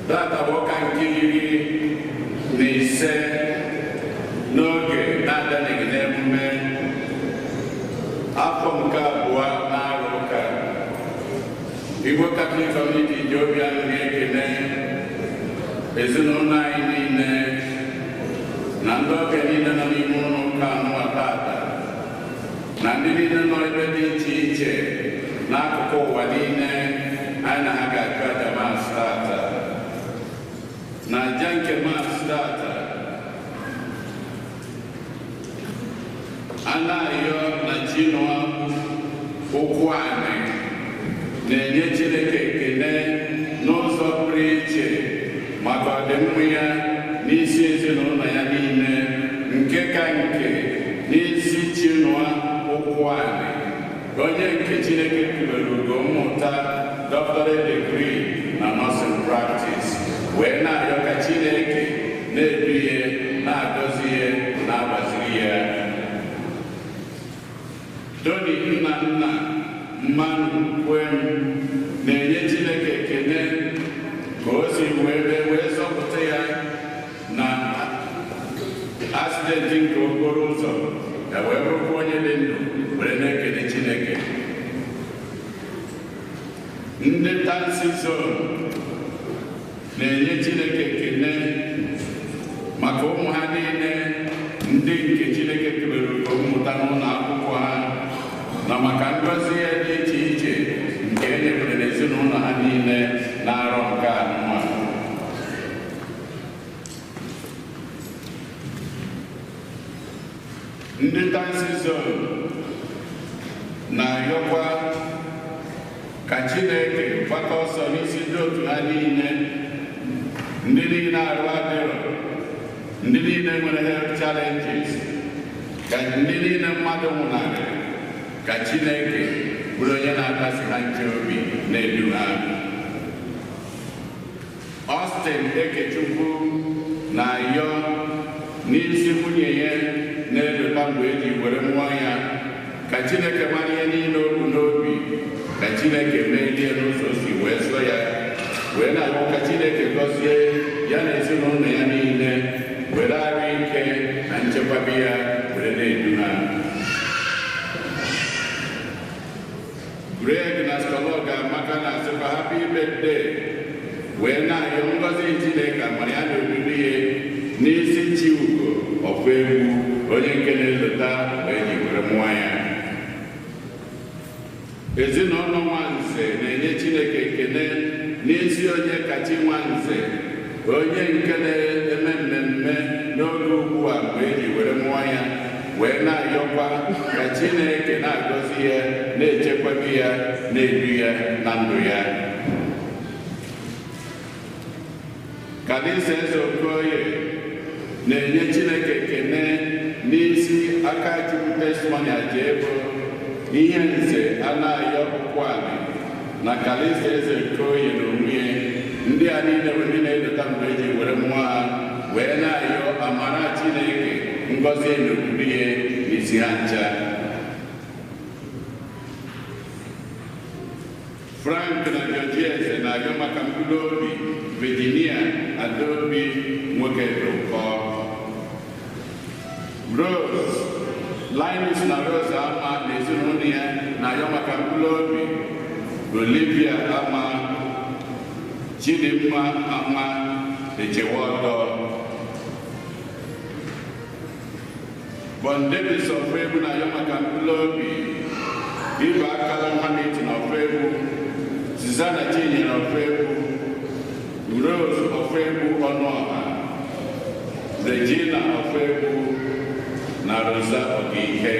data boka nkiri n'ise n'oge na-adịghị n'emume afọ nke abụọ na-arụ ụka Igbo Catholic Community ji obi aṅụrị ekele ezinụlọ anyị niile na ndị oge niile nọ n'ime ụlọ ụka anụwa tata na ndị niile nọ ebe dị iche iche n'akụkụ ụwa niile anyị na ha ga-achụ aja Mass tata na aja nke Mass tata a na-arịọ na Chinua okwu anyị na-enye Chineke ekele n'ụzọ pụrụ iche maka ọdịmma ya n'isi ezinụlọ ya niile nke ka nke n'isi Chinua okwu anyị onye nke Chineke kụbere ugo mmụta doctorate degree na nursing practice wee na-arịọ ka Chineke na-edu ya na-agọzi ya na-agbaziri ya Tony Nnanna mmanụ kwem na-enye Chineke ekele ka o si wee zọpụta ya na asidenti nke okporo ụzọ ya wee bụrụkwa onye dị ndụ were na-ekele Chineke ndị Tansi Zone na-enye Chineke ekele maka ụmụ ha niile ndị nke Chineke kebere ugo mmụta n'ụlọ akwụkwọ ha na maka ngọzi ya dị iche iche nke e nyefere n'ezinụlọ ha niile na-arọ nke anụma ndị Tansi Zone na-arịọkwa ka Chineke gbata ọsọ n'isi ndị otu ha niile ndị niile arụ adịrọ ndị niile nwere health challenges ka ndị niile mmadụ nwụnarịrị ka Chineke bụrụ onye na-akasi ha nche obi na-edu ha Austin Ekechukwu na-arịọ n'isi nwunye ya na-eleta mgbe eji were mmụọ ya ka Chineke mara ihe niile o bu n'obi ka Chineke merie n'ụzọ si wee sọ ya wee na-arịọ ka Chineke gọzie ya na ezinụlọ ya niile were arụ ike na nchekwaba ya were na-edu ha Greg na Skologa Amaka na-asịkwa happy birthday wee na-arịọ ngọzi Chineke amara ya na obibi ya n'isi Chiugo ọfụ egwu onye nke na-eleta wee ji were mmụọ ya ezinụlọ Nwanze na-enye Chineke ekele n'isi onye kachi Nwanze onye nke na-eme mmemme n'oge ugbu a mgbe eji were mmụọ ya wee na-arịọkwa ka Chineke na-agọzi ya na-echekwabi ya na-edu ya na ndụ ya Kalisa Eze Okoye na-enye Chineke ekele n'isi Akachukwu testimony aja ebo ihe nze anaghị ọkpụkpụ anyị na Kalisa Eze Okoye na onwe ndị a niile bụ ndị na-edota mgbe eji were mmụọ ha wee na-arịọ amara Chineke ngọzi na obibi ya n'isi ha ncha Frank na Georgia Eze na-arịọ maka mkpụrụ obi Virginia Adaobi nwoke ụkọ Rose Linus na Rose Ama na ezinụlọ ya na-arịọ maka mkpụrụ obi Olivia Ama Chidimma Ama echewa ọtọ Bon Davis Ofegbu na-arịọ maka mkpụrụ obi Ibe Akala Nwaneti na Ofegbu Susanna Chinyere Ofegbu Rose Ofegbu Ọnụọha Regina Ofegbu na Rosa Ogike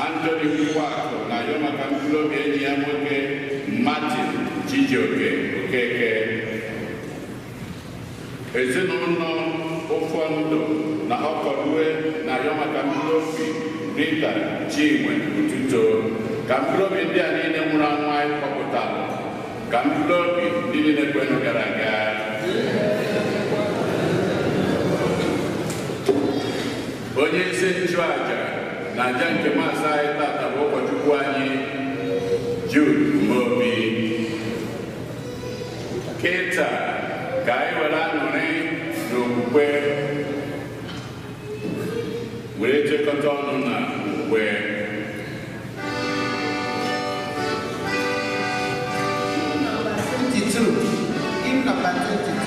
Anthony Kwako na-arịọ maka mkpụrụ obi enyi ya nwoke Martin Chijioke Okeke ezinụlọ ụfọdụ na Ọkọlue na-arịọ maka mkpụrụ obi Rita Chinwe Ututo ka mkpụrụ obi ndị a niile nwụrụ anwụ anyị kpọpụtara ka mkpụrụ obi ndị niile kwenụ gara aga onye isi nchụaja na aja nke Maasị anyị tata bụ ụkọchukwu anyị Jude Mobi kịta ka anyị were aṅụrị na okwukwe were jekọta ọnụ na okwukwe. Hymn number 22.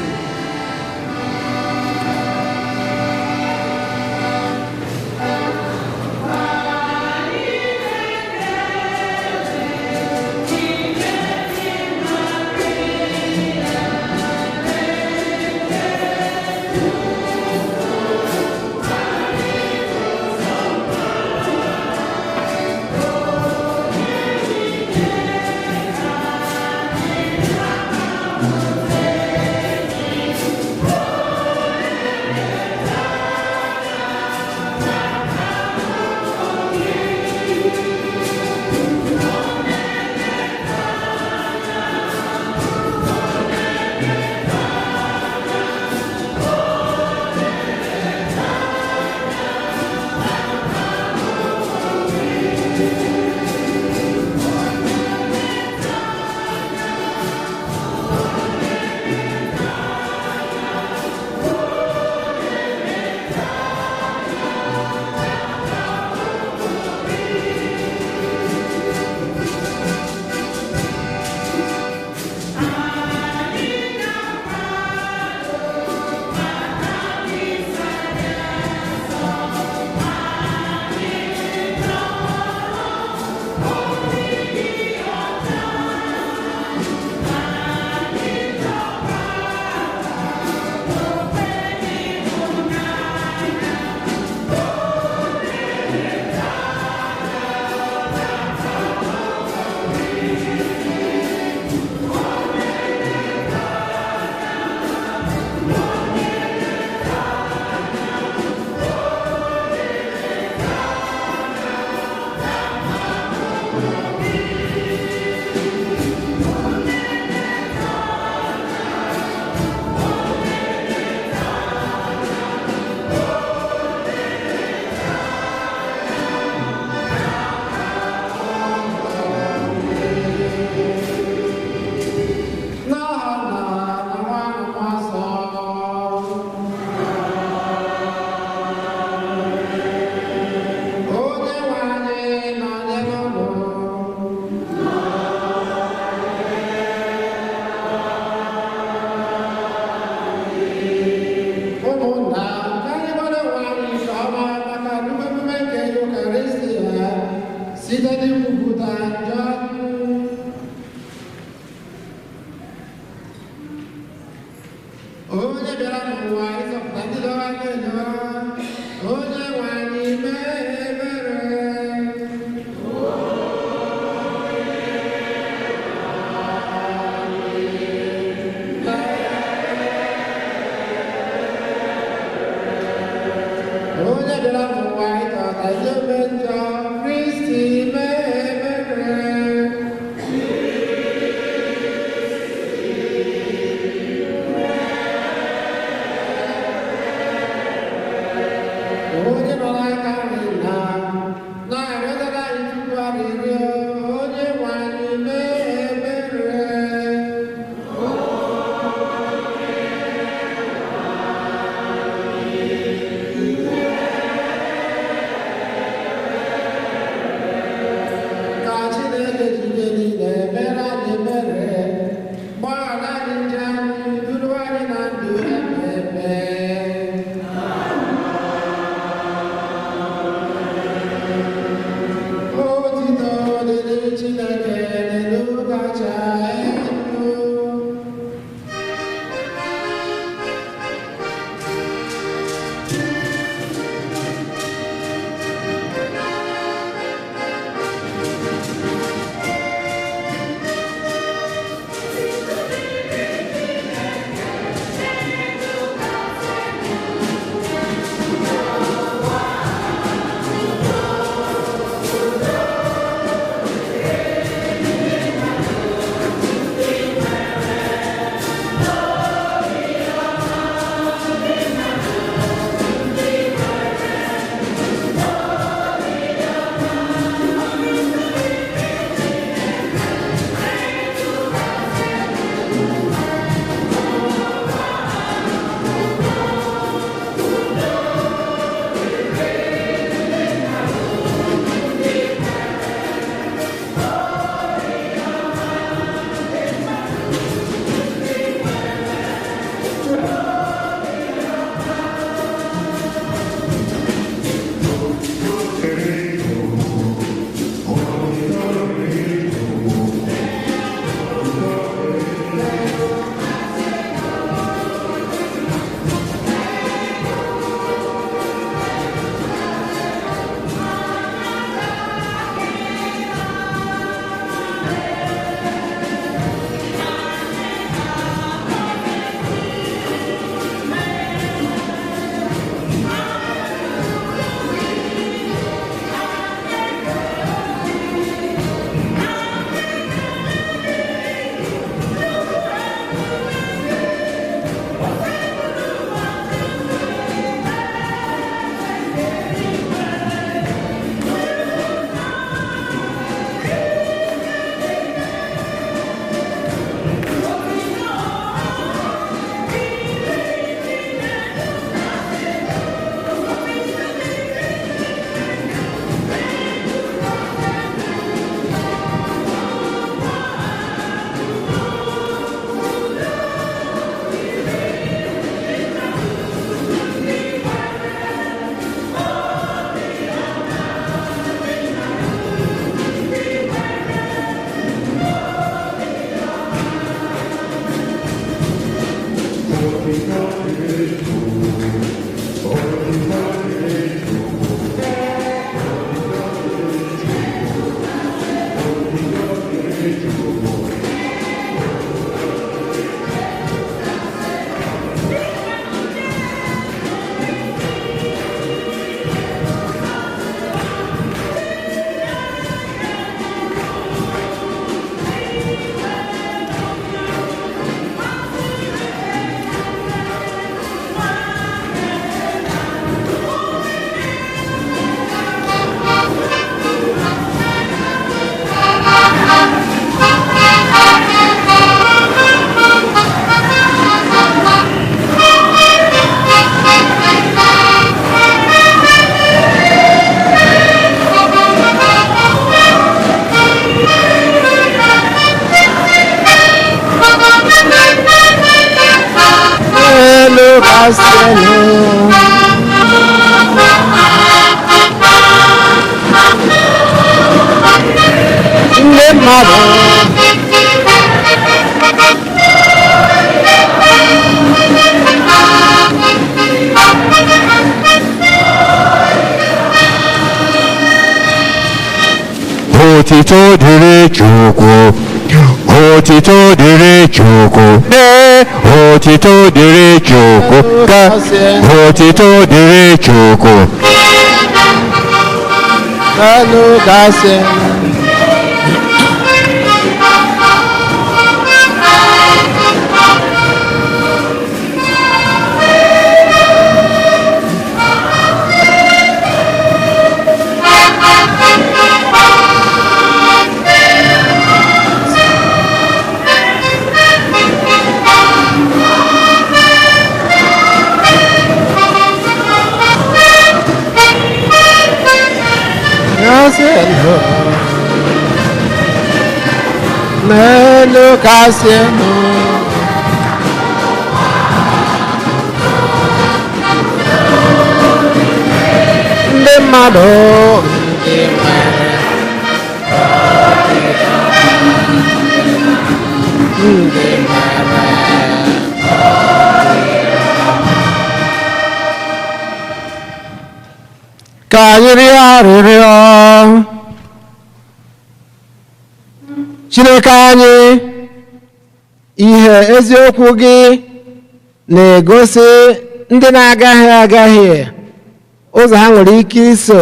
kasịnụ ndị mmadụ Otito dịrị Chukwu, otito dịrị Chukwu, otito dịrị Chukwu, otito dịrị Chukwu. Elu kasịnụ Melu kasịnụ ndị mmadụ ndị nwere ndị nwere ka anyị rịọ arịrịọ. Chineke anyị, ihe eziokwu gị na-egosi ndị na-agaghị ụzọ ha nwere ike iso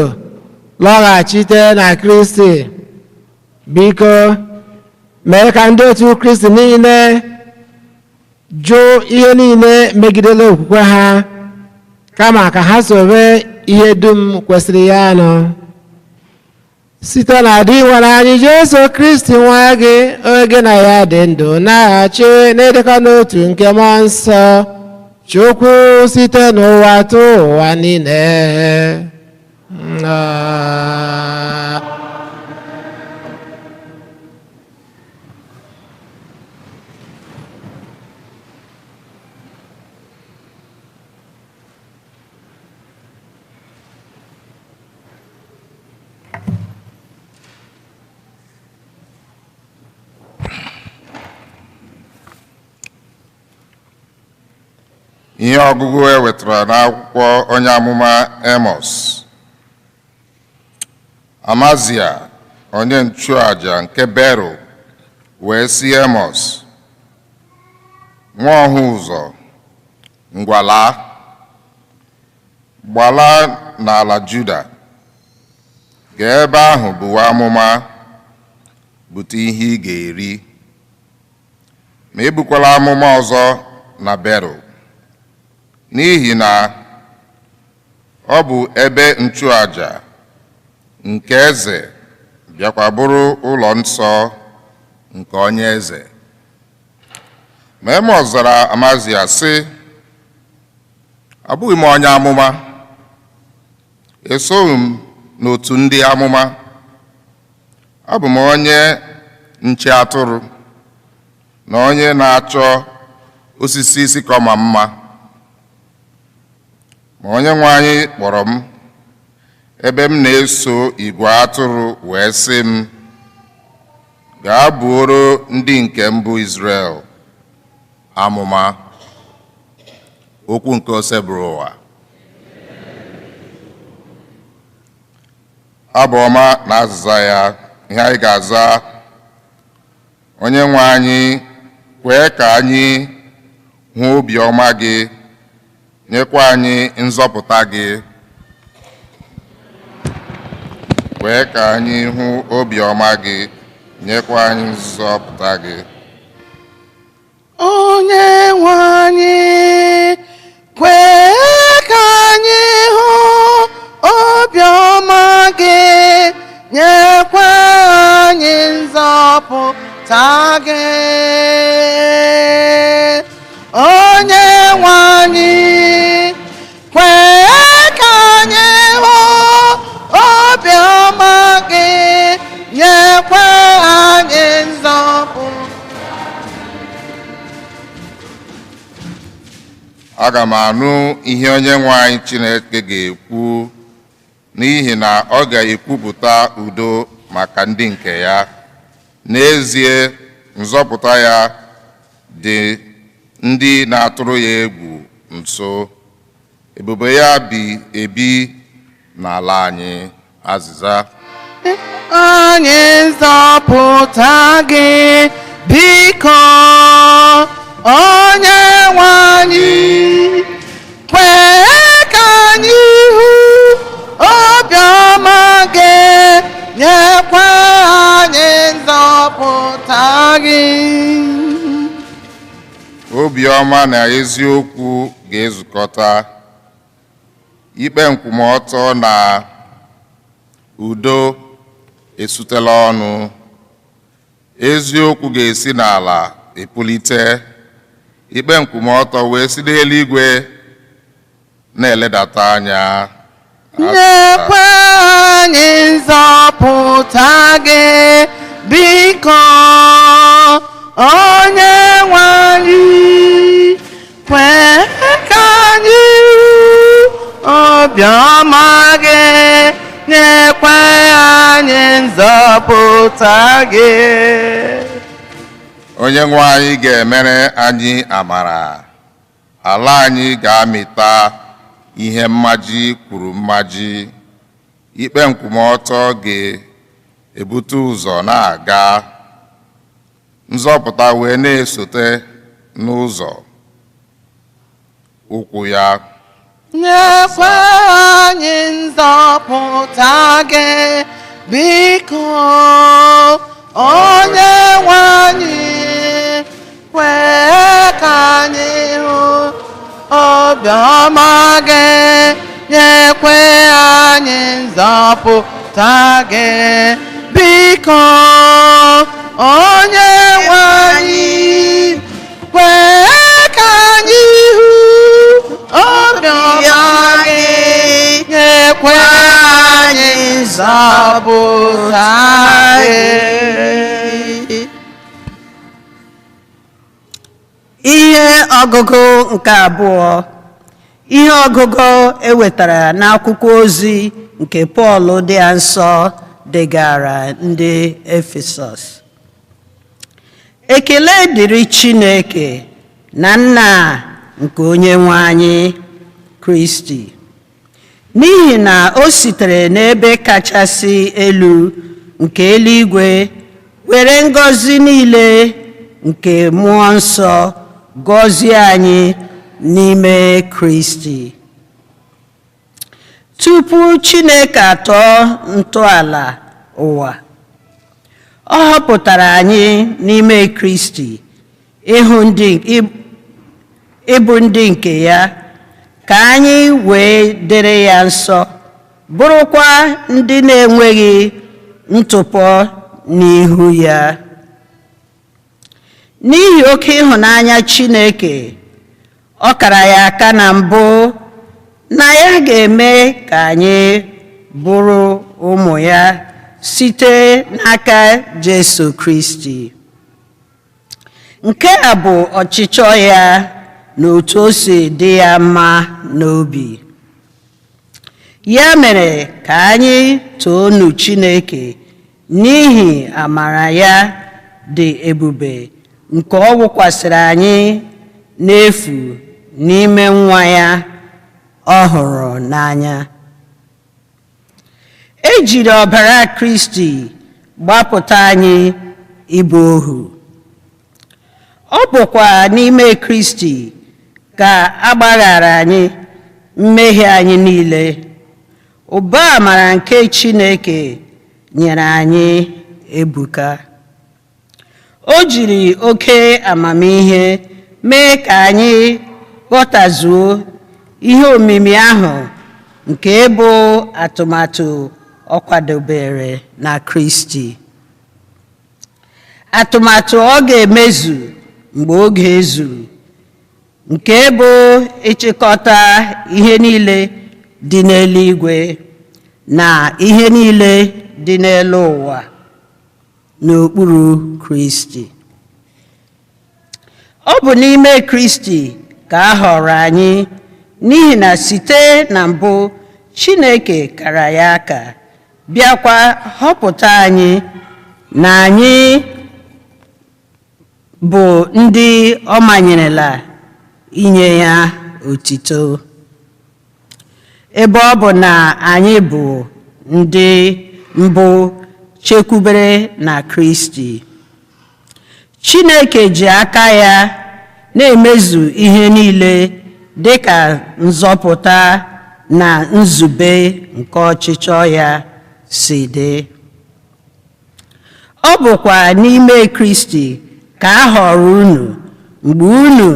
lọghachite na Kristi. Biko mee ka ndị otu Kristi niile jụ ihe niile megidere okwukwe ha, kama ka ha sobe ihe dum kwesịrị ya nọ. Site na dị nwere anyị Jesu Kristi nwa gị, onye gị na ya dị ndụ na-achị na-edekọ n'otu nke mmụọ nsọ, Chukwu site n'ụwa tụ ụwa niile. Ihe ọgụgụ e wetara n'akwụkwọ onye amụma Amos. Amazia onye nchụaja nke Beru wee sị Amos, nwa ọhụ ụzọ, ngwala gbala n'ala Juda, gaa ebe ahụ buwa amụma, bute ihe ị ga-eri, ma ebukwala amụma ọzọ na Beru, n'ihi na ọ bụ ebe nchụaja nke eze bịakwa bụrụ ụlọ nsọ nke onye eze. Ma Amos zara Amazia sị, abụghị m onye amụma, esoghị m n'otu ndị amụma, abụ m onye nche atụrụ na onye na-achọ osisi sikọma mma. Ma Onyenwe anyị kpọrọ m ebe m na-eso igwe atụrụ wee sị m, gaa buoro ndị nke m bụ Izrel amụma. Okwu nke osebụrụ ụwa. Abụ ọma na azịza ya. Ihe anyị ga-aza: Onyenwe anyị, kwee ka anyị hụ obiọma gị, nyekwa anyị nzọpụta gị. Kwee ka anyị hụ obiọma gị, nyekwa anyị nzọpụta gị. Onyenwe anyị, kwee ka anyị hụ obiọma gị, nyekwa anyị nzọpụta gị. Onyenwe anyị, kwee ka anyị hụ obiọma gị, nyekwa anyị nzọpụta. aga m anụ ihe Onyenwe anyị Chineke ga-ekwu, n'ihi na ọ ga-ekwupụta udo maka ndị nke ya. N'ezie, nzọpụta ya dị ndị na-atụrụ ya egwu nso. Ebube ya ebi n'ala anyị. Azịza: Anyị nzọpụta gị, biko Onyenwe anyị, kwee ka anyị hụ obiọma gị, nyekwa anyị nzọpụta gị. Obiọma na eziokwu ga-ezukọta, ikpe nkwụmọtọ na udo esutela ọnụ. Eziokwu ga-esi n'ala epulite, ikpe nkwụmọtọ wee si n'eluigwe na-eledata anya. Nyekwa anyị nzọpụta gị, biko Onyenwe anyị, kwee ka anyị hụ obiọma gị, nyekwa anyị nzọpụta gị. Onyenwe anyị ga-emere anyị amara, ala anyị ga-amịta ihe mmaji kwuru mmaji, ikpe nkwụmọtọ ga-ebute ụzọ na-aga, nzọpụta wee na-esote n'ụzọ ụkwụ ya. Nyekwa anyị nzọpụta gị, biko Onyenwe anyị, kwee ka anyị hụ obiọma gị, nyekwa anyị nzọpụta gị, biko Onyenwe anyị, kwee ka anyị hụ obiọma gị, nyekwa anyị nzọpụta gị. Ihe ọgụgụ nke abụọ. Ihe ọgụgụ ewetara n'akwụkwọ ozi nke Pọl dị nsọ degara ndị Efesọs. Ekele dịrị Chineke na Nna nke Onyenwe anyị Kristi, n'ihi na o sitere n'ebe kachasị elu nke eluigwe were ngọzi niile nke mmụọ nsọ gọzie anyị n'ime Kristi. Tupu Chineke atọọ ntọala ụwa, ọ họpụtara anyị n'ime Kristi ịbụ ndị nke ya, ka anyị wee dịrị ya nsọ, bụrụkwa ndị na-enweghị ntụpọ n'ihu ya. N'ihi oke ịhụnanya Chineke, ọ kara ya aka na mbụ na ya ga-eme ka anyị bụrụ ụmụ ya site n'aka Jesu Kristi. Nke a bụ ọchịchọ ya na otu o si dị ya mma n'obi. Ya mere ka anyị toonu Chineke n'ihi amara ya dị ebube nke ọ wụkwasịrị anyị n'efu n'ime nwa ya ọ hụrụ n'anya. E jiri ọbara Kristi gbapụta anyị ịbụ ohu. Ọ bụkwa n'ime Kristi ka a gbaghara anyị mmehie anyị niile. Ụba amara nke Chineke nyere anyị ebuka. O jiri oke amamihe mee ka anyị ghọtazuo ihe omimi ahụ nke bụ atụmatụ ọ kwadobere na Kristi. Atụmatụ ọ ga-emezu mgbe oge ezuru, nke bụ ịchịkọta ihe niile dị n'eluigwe na ihe niile dị n'elu ụwa n'okpuru Kristi. Ọ bụ n'ime Kristi ka a họrọ anyị, n'ihi na site na mbụ Chineke kara ya aka, bịakwa họpụta anyị, na anyị bụ ndị ọ manyerela inye ya otito. Ebe ọ bụ na anyị bụ ndị mbụ chekwubere na Kristi, Chineke ji aka ya na-emezu ihe niile dịka nzọpụta na nzube nke ọchịchọ ya si dị. Ọ bụkwa n'ime Kristi ka a họrọ unu mgbe unu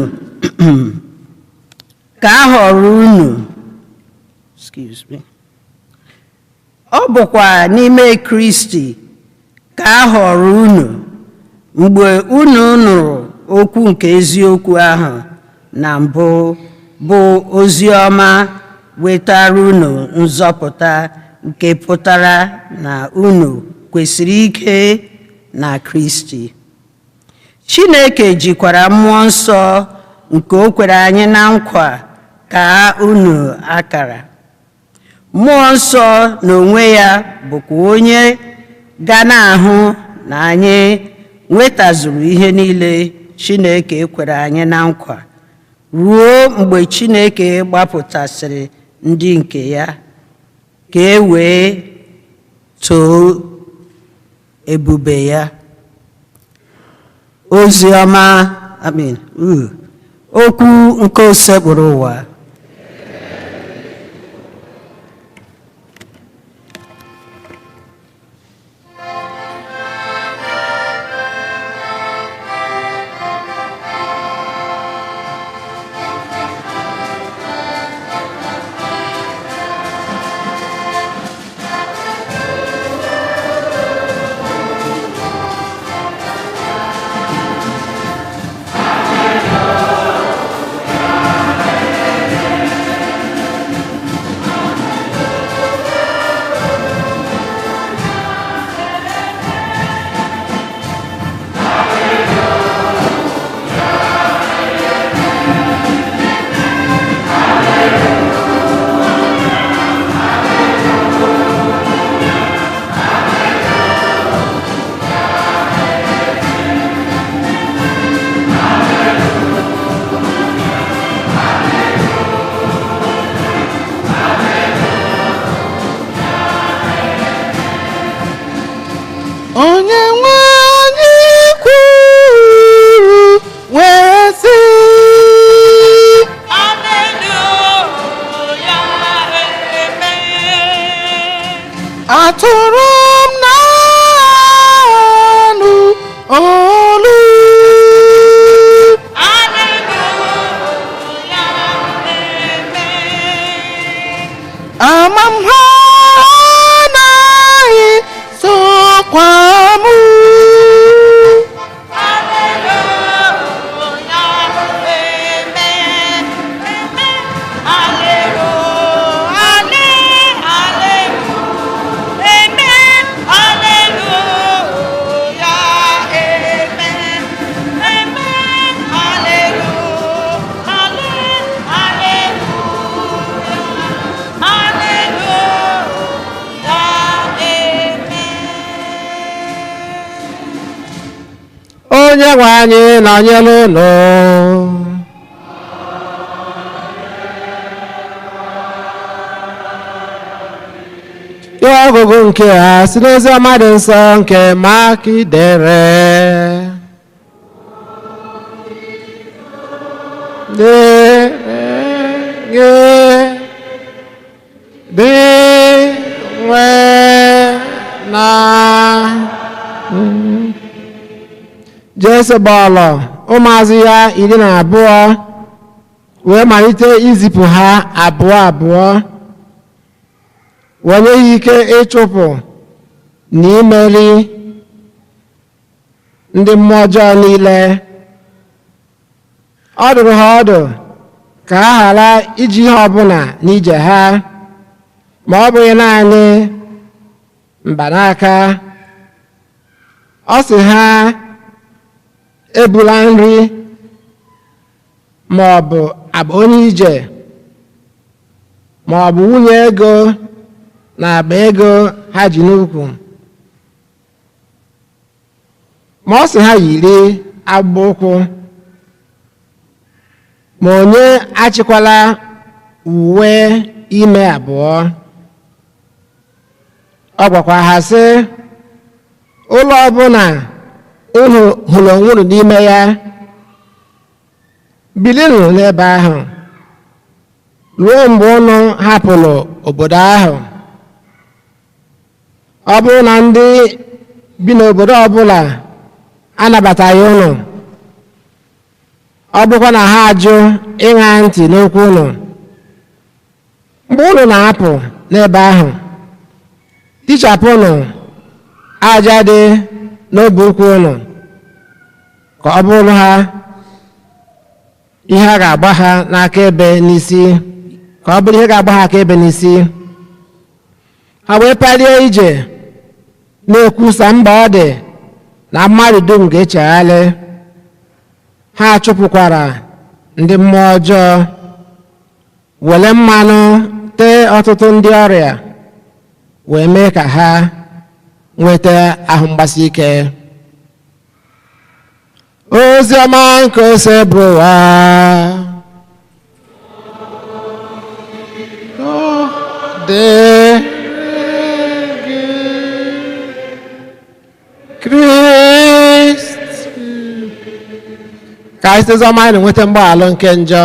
Ọ bụkwa n'ime Kristi ka a họrọ unu mgbe unu nụrụ okwu nke eziokwu ahụ na mbụ, bụ ozi ọma wetara unu nzọpụta, nke pụtara na unu kwesịrị ike na Kristi. Chineke jikwara Mmụọ Nsọ nke o kwere anyị na nkwa ka unu akara. Mmụọ Nsọ n'onwe ya bụkwa onye ga na-ahụ na anyị nwetazuru ihe niile Chineke kwere anyị na nkwa, ruo mgbe Chineke gbapụtasịrị ndị nke ya, ka e wee too ebube ya. Ozi ọma, okwu nke osekpụrụ ụwa. Atụrụ m n'anụ olu, ama m ha anaghị sokwa m. Onye nwe anyị nọnyere unu. Ihe ọgụgụ nke a si n'ozi ọma dị nsọ nke Mak dere. Jezebel ụmụazụ ya 12 wee malite izipụ ha abụọ abụọ, wee nye ha ike ịchụpụ na imeri ndị mmụọ ọjọọ niile. Ọ dụrụ ha ọdụ ka ha ghara iji ihe ọbụla n'ije ha, ma ọ bụghị naanị mkpanaka. Ọ sị ha ebula nri ma ọ bụ abụ onye ije ma ọ bụ nwunye ego na akpa ego ha ji n'ukwu, ma ọ sị ha yiri akpụkpọ ụkwụ, ma onye achịkwala uwe ime abụọ. Ọ gwakwa ha sị, ụlọ ọbụla unu hụrụ onwe unu n'ime ya, bilinụ n'ebe ahụ ruo mgbe unu hapụrụ obodo ahụ. Ọ bụrụ na ndị bi n'obodo ọbụla anabataghị unu, ọ bụkwa na ha ajụ ịṅa ntị n'okwu unu, mgbe unu na-apụ n'ebe ahụ, tichapụnụ aja dị n'obi ụkwụ unu, ka ọ bụrụ ha ihe a ga-agba ha n'akaebe n'isi, ka ọ bụrụ ihe ga-agba ha akaebe n'isi. Ha wee palie ije na-ekwusa mba ọ dị na mmadụ dum ga-echegharị. Ha chụpụkwara ndị mmụọ ọjọọ, were mmanụ tee ọtụtụ ndị ọrịa, wee mee ka ha nweta ahụ mgbasi ike. Ozi ọma nke ose bụ ụwa. Ka anyị site ọma anyị na-enweta mgbaghara nke njọ.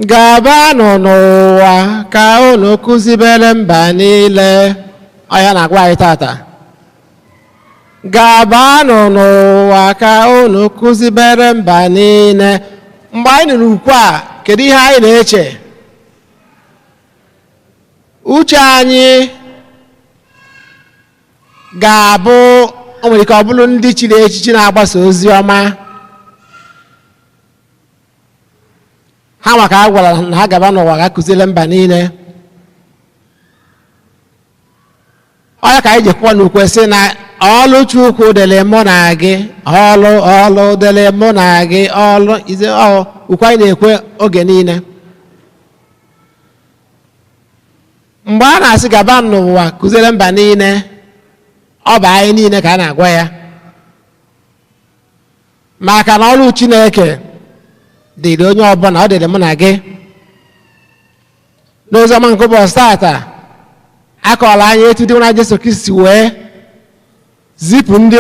Gabanụ n'ụwa ka unu kụzibere mba niile. Ọ ya na-agwa anyị tata. Gabanụ n'ụwa ka unu kụzibere mba niile. Mgbe anyị nụrụ ukwu a, kedu ihe anyị na-eche? Uche anyị ga-abụ, o nwere ike ọ bụrụ ndị chiri echichi na-agbasa ozi ọma. Ha maka a gwara na ha gaba n'ụwa ga kụziere mba niile. Ọ ya ka anyị ji kwuo n'ukwe sị na ọlụ Chukwu dịrị mụ na gị, ọlụ dịrị mụ na gị, ọlụ ize ukwe anyị na-ekwe oge niile. Mgbe a na-asị gaba n'ụwa kụziere mba niile, ọ bụ anyị niile ka a na-agwa ya, maka na ọlụ Chineke dịrị onye ọbụla, ọ dịrị mụ na gị. N'oziọma nke ụbọchị tata, akọrọ anyị etu dị na Jesu Kristi wee zipụ ndị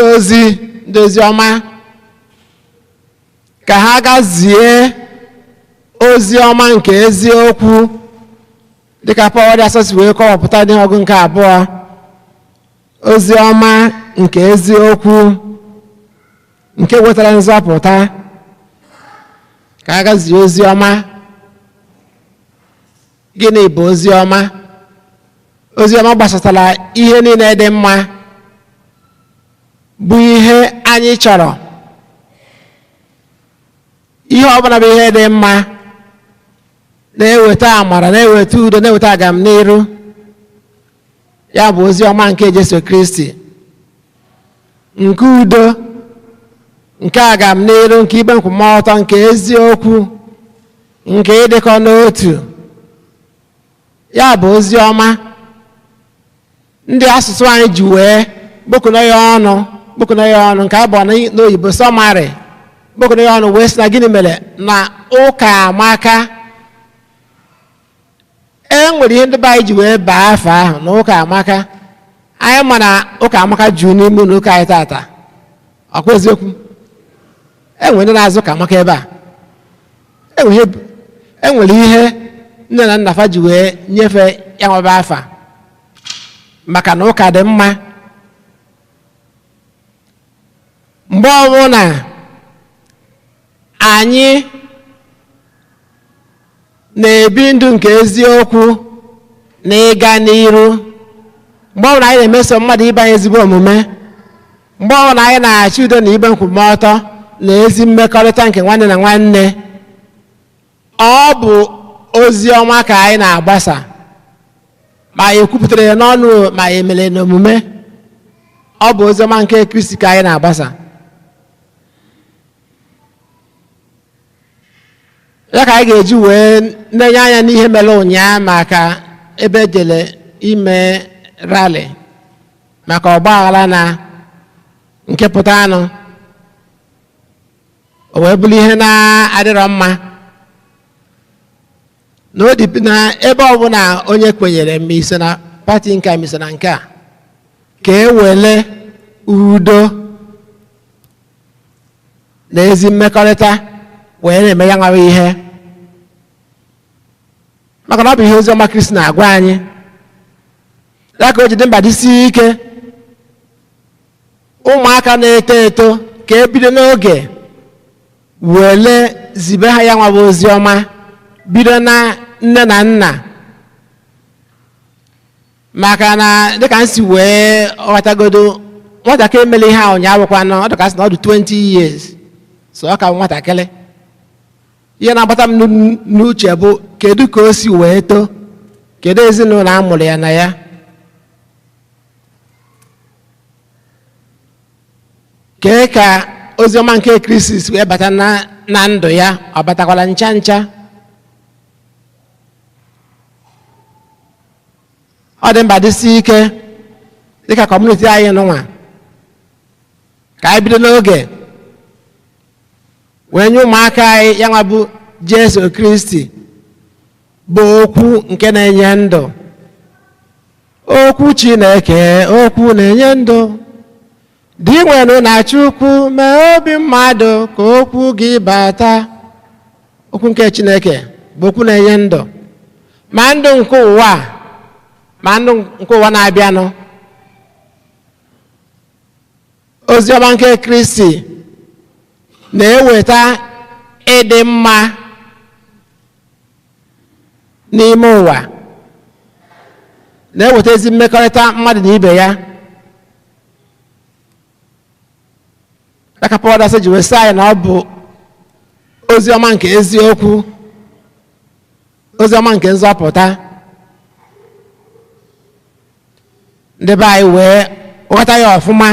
ozi ọma ka ha gazie ozi ọma nke eziokwu, dịka Pọl dị asọsi wee kọwapụta n'ihe ọgụ nke abụọ. Ozi ọma nke eziokwu nke wetara nzọpụta, ka a gazie ozi ọma. Gịnị bụ ozi ọma? Ozi ọma gbasatara ihe niile dị mma, bụ ihe anyị chọrọ. Ihe ọbụla bụ ihe dị mma, na-eweta amara, na-eweta udo, na-eweta agamniru. Ya bụ ozi ọma nke Jesu Kristi, nke udo, nke agamniru, nke ikpe nkwụmọtọ, nke eziokwu, nke ịdịkọ n'otu. Ya bụ ozi ọma ndị asụsụ anyị ji wee kpokọnọ ya ọnụ, nke a bụ n'oyibo sọmarị, kpokọnọ ya ọnụ wee sị na gịnị mere na ụka amaka. Nwere ihe ndị be anyị ji wee baa afọ ahụ na ụka amaka. Anyị ma na ụka amaka juru n'ime ụlọ ụka anyị tata, ọkwa eziokwu? Enwere ndị na-azụ ụka amaka ebe a. Enwere ihe nne na nna fa ji wee nyefee ya nwebe afa, maka na ụka dị mma. Mgbe ọbụla anyị na-ebi ndụ nke eziokwu na ịga n'iru, mgbe ọbụla anyị na-emeso mmadụ ibe anyị ezigbo omume, mgbe ọbụla anyị na-achị udo na ikpe nkwụmọtọ na ezi mmekọrịta nke nwanne na nwanne, ọ bụ ozi ọma ka anyị na-agbasa, ma anyị ekwupụtara ya n'ọnụ, ma anyị emere n'omume. ọ bụ oziọma nke Kristi ka anyị na-agbasa. Ya ka anyị ga-eji wee nenye anya n'ihe mere ụnyaahụ maka ebe ejele ime rali maka ọgbaghara na nke pụta anụ o wee bụrụ ihe na-adịrọ mma na ebe ọbụla onye kwenyere ma iso na pati nke a ma iso na nke a ka e wele udo na ezi mmekọrịta wee na-eme ya nwawa ihe maka na ọ bụ ihe oziọma Kristi na-agwa anyị. Ya ka o ji dị mkpa dịsie ike ụmụaka na-eto eto ka ebido n'oge wele zibe ha ya nwa bụ oziọma bido na nne na nna, maka na dịka m si wee ghọtagodo nwatakịrị mere ihe a ụnyaahụ bụkwanụ ọ dịka sị na ọ dị 20 years so ọ ka nwatakịrị. Ihe na-agbata m n'uche bụ kedu ka o si wee too, kedu ezinụlọ a mụrụ ya na ya, kee ka oziọma nke Kristi wee bata na ndụ ya, ọ batakwala ncha ncha. Ọ dị mkpa dịsi ike dịka kọmuniti anyị nụnwa ka anyị bido n'oge wee nye ụmụaka anyị ya nwa bụ Jesu Kristi bụ okwu nke na-enye ndụ, okwu Chineke, okwu na-enye ndụ. Dị nwere na Chukwu mee obi mmadụ ka okwu gị bata. Okwu nke Chineke bụ okwu na-enye ndụ, ma ndụ nke ụwa ma ndụ nke ụwa na-abịanụ. Oziọma nke Kristi na-eweta ịdị mma n'ime ụwa, na-eweta ezi mmekọrịta mmadụ na ibe ya. Dịka Pọl ji wee sị anyị na ọ bụ oziọma nke eziokwu, oziọma nke nzọpụta. Ndị be anyị wee ghọta ya ọfụma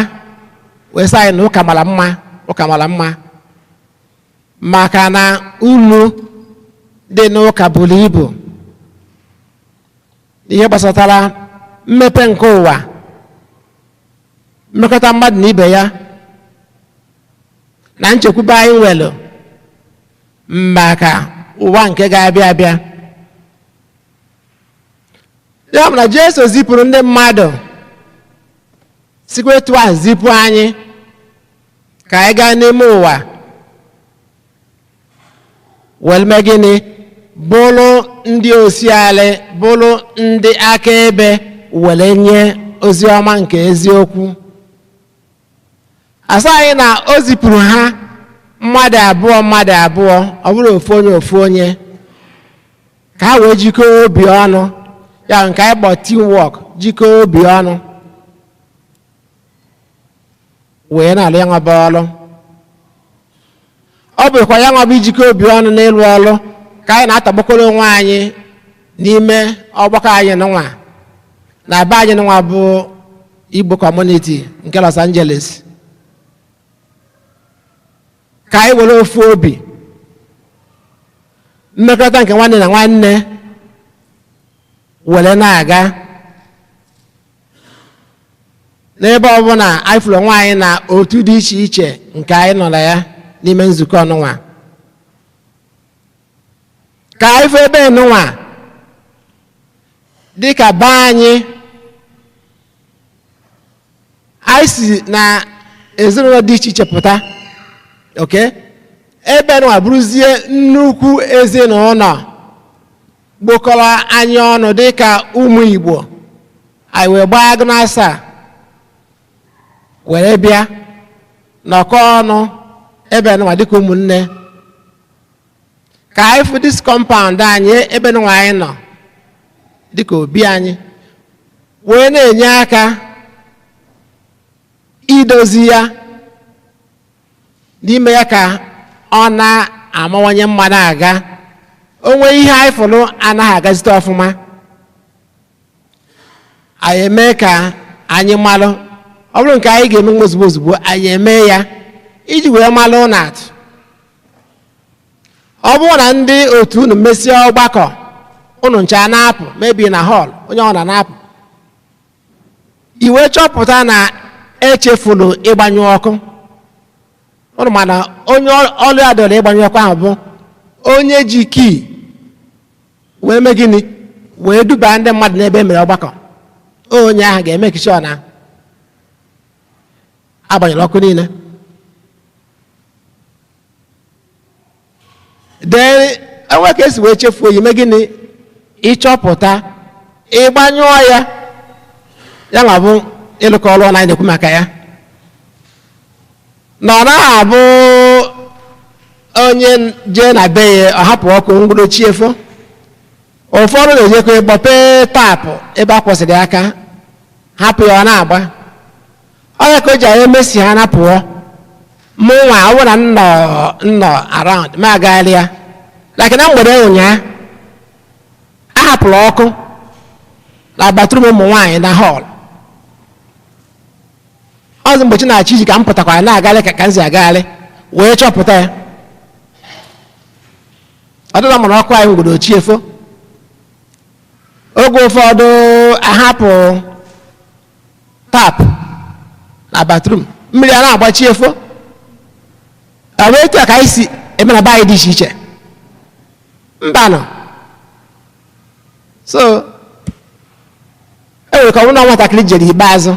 wee sị anyị na ụka mara mma, ụka mara mma, maka na ulu dị n'ụka buru ibu. Ihe gbasatara mmepe nke ụwa, mmekọta mmadụ na ibe ya, na nchekwube anyị nwere maka ụwa nke ga-abịa abịa. Ya bụ na Jesu zipụrụ ndị mmadụ sikwa etu ahụ zipụ anyị ka anyị gaa n'ime ụwa wee mee gịnị? Bụrụ ndị osialị, bụrụ ndị akaebe were nye oziọma nke eziokwu. Asa anyị na o zipụrụ ha mmadụ abụọ, ọ bụrụ ofu onye ka ha wee jikọọ obi ọnụ, ya nke anyị kpọ teamwork, jikọọ obi ọnụ wee na-alụ ya nwa bụ ọlụ. Ọ bụkwa ya nwa bụ ijikọ obi ọnụ n'ịlụ ọlụ ka anyị na-atọgbọkọrọ onwe anyị n'ime ọgbakọ anyị nwa na be anyị nwa bụ Igbo Community nke Los Angeles, ka anyị were ofu obi, mmekọrịta nke nwanne na nwanne were na-aga n'ebe ọbụla anyị fụrụ onwe anyị na otu dị iche iche nke anyị nọ na ya n'ime nzukọ ọnụnwa. Ka anyị fụ ebe nụnwa dịka be anyị si na ezinụlọ dị iche iche pụta, ebe nụnwa bụrụzie nnukwu ezinụlọ gbokọrọ anyị ọnụ dịka ụmụ Igbo. Anyị wee gbaa agụ n'asaa were bịa nọkọ ọnụ ebe nụnwa dịka ụmụnne, ka anyị fụ dis compound anyị ebe nụnwa anyị nọ dịka obi anyị, wee na-enye aka idozi ya n'ime ya ka ọ na-amawanye mma na-aga. Onwe ihe anyị fụrụ anaghị agazite ọfụma, anyị eme ka anyị malụ ọ bụrụ nke anyị ga-eme ozugbo ozugbo anyị eme ya iji wee malụ na atụ. Ọ bụrụ na ndị otu unu mesie ọgbakọ unu ncha na-apụ mebi na họl onye ọ na-apụ iwe chọpụta na echefuru ịgbanyụ ọkụ, unu mana onye ọlụ ya dọrọ ịgbanyụ ọkụ ahụ bụ onye ji kii wee mee gịnị wee duba ndị mmadụ n'ebe mere ọgbakọ. Onye ahụ ga-eme kishọ na agbanyere ọkụ niile. Then enwe ka esi wee chefuo yi mee gịnị ịchọpụta ịgbanyụọ ya ya ma bụ ịlụkọ ọrụ anyị na-ekwu maka ya na ọ naghị abụ onye jee na be ya ọ hapụ ọkụ mgbụdochi efo. Ụfọdụ na-ejekwa ịgbọpe taapụ ebe a kwụsịrị aka hapụ ya ọ na-agba. Onye ka o ji anyị emesi ha napụọ mụ nwa ọ bụrụ na nnọ around ma agagharị ya like na mgbede ụnyaahụ a hapụrụ ọkụ na batrum ụmụ nwaanyị na họl. Ọzọ mgbe chi na-achị iji ka m pụtakwara na-agagharị ka m si agagharị wee chọpụta ya. Ọ dịla mụrụ ọkụ anyị mgbodochi efo. Oge ụfọdụ ahapụ tap na batrum mmiri a na-agbachi efo. Ọ bụ etu a ka anyị si eme na be anyị dị iche iche mbanụ. So e nwere ka ọ bụrụ na nwatakịrị jere ikpeazụ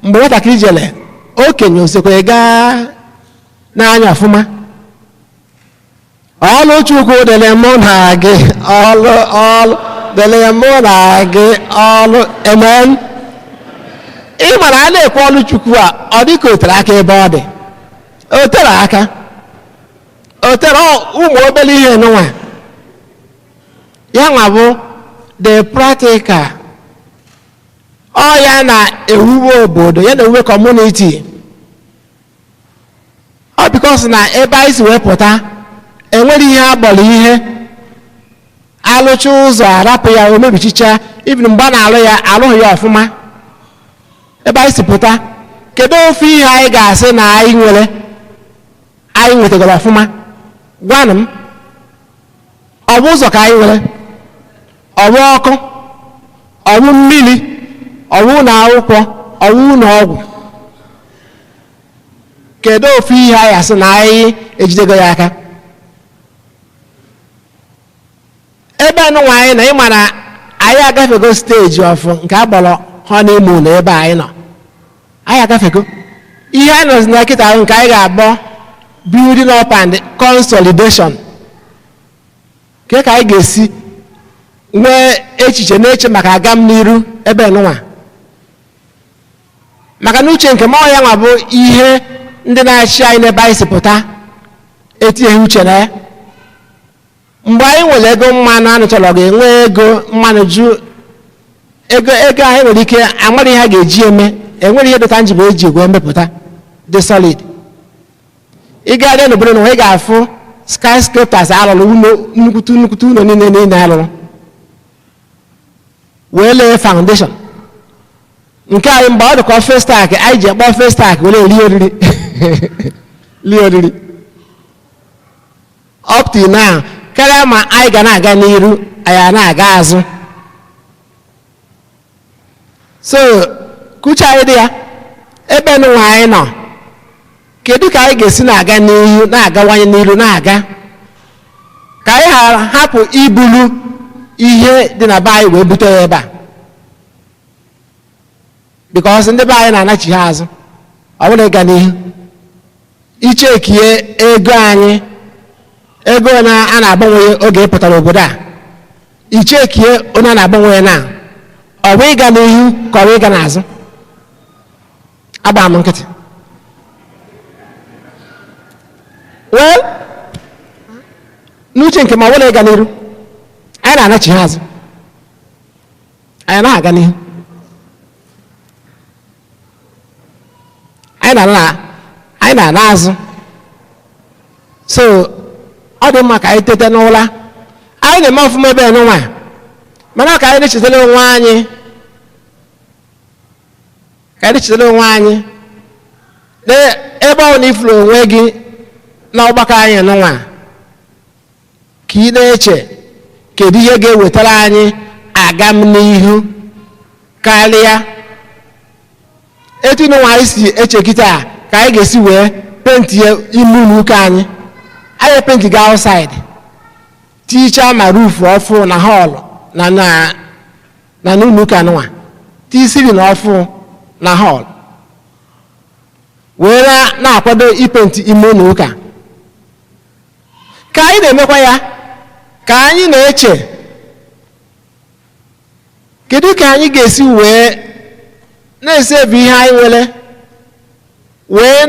mgbe nwatakịrị jere okenye osekwe gaa n'anya ọfụma. Ọlụ Chukwu dịrị mụ na gị ọlụ dịrị mụ na gị ọlụ amen. Ị mara a na-ekwe ọlụ Chukwu a ọ dị ka o tere aka ebe ọ dị. O tere aka o tere ụmụ obere ihe n'ụwa ya nwa bụ the practical. Ọ ya na-ewuwe obodo ya na-ewuwe community. Ọ because na ebe anyị si wepụta enwere ihe agbọrọ ihe alụcha ụzọ arapụ ya o mebichicha even mgbe a na-alụ ya alụghị ya ọfụma. Ebe anyị si pụta kedu ofe ihe anyị ga-asị na anyị nwetagara ọfụma? Gwanụ m, ọ bụ ụzọ ka anyị nwere? Ọ bụ ọkụ? Ọ bụ mmiri? Ọ bụ na akwụkwọ? Ọ bụ na ọgwụ? Kedu ofe ihe anyị asị na anyị ejidego ya aka? Ebe anụnwa anyị na ịma na anyị agafego steji ọfụ nke agbọrọ honeymoon ebe anyị nọ. Anyị agafego ihe anyị nọzi na kịta ahụ nke anyị ga-agbọ building up and consolidation. Ke ka anyị ga-esi nwee echiche na-eche maka agam n'iru ebe nụnwa maka na uche nke mmụọ ya nwa bụ ihe ndị na-achị anyị n'ebe anyị si pụta etinyeghị uche na ya. Mgbe anyị nwere ego mmanụ anụ chọrọ ga-enwe ego mmanụ ju ego anyị nwere ike amara ihe a ga-eji eme. Enwere ihe dịta njibe eji egwe mmepụta dị solid. Ị gaa dị n'obodo na ị ga-afụ skyscrapers alụrụ nnukwute ụlọ niile alụrụ wee lee foundation nke anyị mgbe ọ dịka Festac anyị ji ekpọ Festac were lie oriri up to now karịa ma anyị ga na-aga n'iru anyị na-aga azụ. So kucha anyị dị ya ebe nụnwa anyị nọ kedu ka anyị ga-esi na-aga n'ihu na-agawanye n'iru na-aga ka anyị hapụ ibulu ihe dị na be anyị wee bute ya ebe a because ndị be anyị na-anachi ha azụ. Ọ bụrụ ịga n'ihu ichekie ego anyị ego a na-agbanwe oge ị pụtara obodo a ichekie onye a na-agbanwe na ọ bụ ịga n'ihu ka ọ bụ ịga n'azụ. Agba m nkịtị. Well, n'uche nke ma ọ bụla ịga n'iru anyị na-anachi ha azụ anyị na-aga n'ihu anyị na-ana azụ. So ọ dị mma ka anyị tete n'ụla anyị na-eme ọfụma ebe n'ụwa mana ka anyị na-echetara onwe anyị ebe ọ na ifuru onwe gị n'ọgbakọ anyị n'ụwa ka ị na-eche kedu ihe ga-ewetara anyị aga m n'ihu karịa etu n'ụwa anyị si eche kịta ka anyị ga-esi wee penti ime ụlọ ụka anyị penti ga outside ticha ma roof ọfụ na hall na n'ụlọ ụka n'ụwa tisiri na ọfụ na hall wee na-akwado ipenti ime ụlọ ụka ka anyị na-emekwa ya ka anyị na-eche kedu ka anyị ga-esi wee na-esevu ihe anyị nwere wee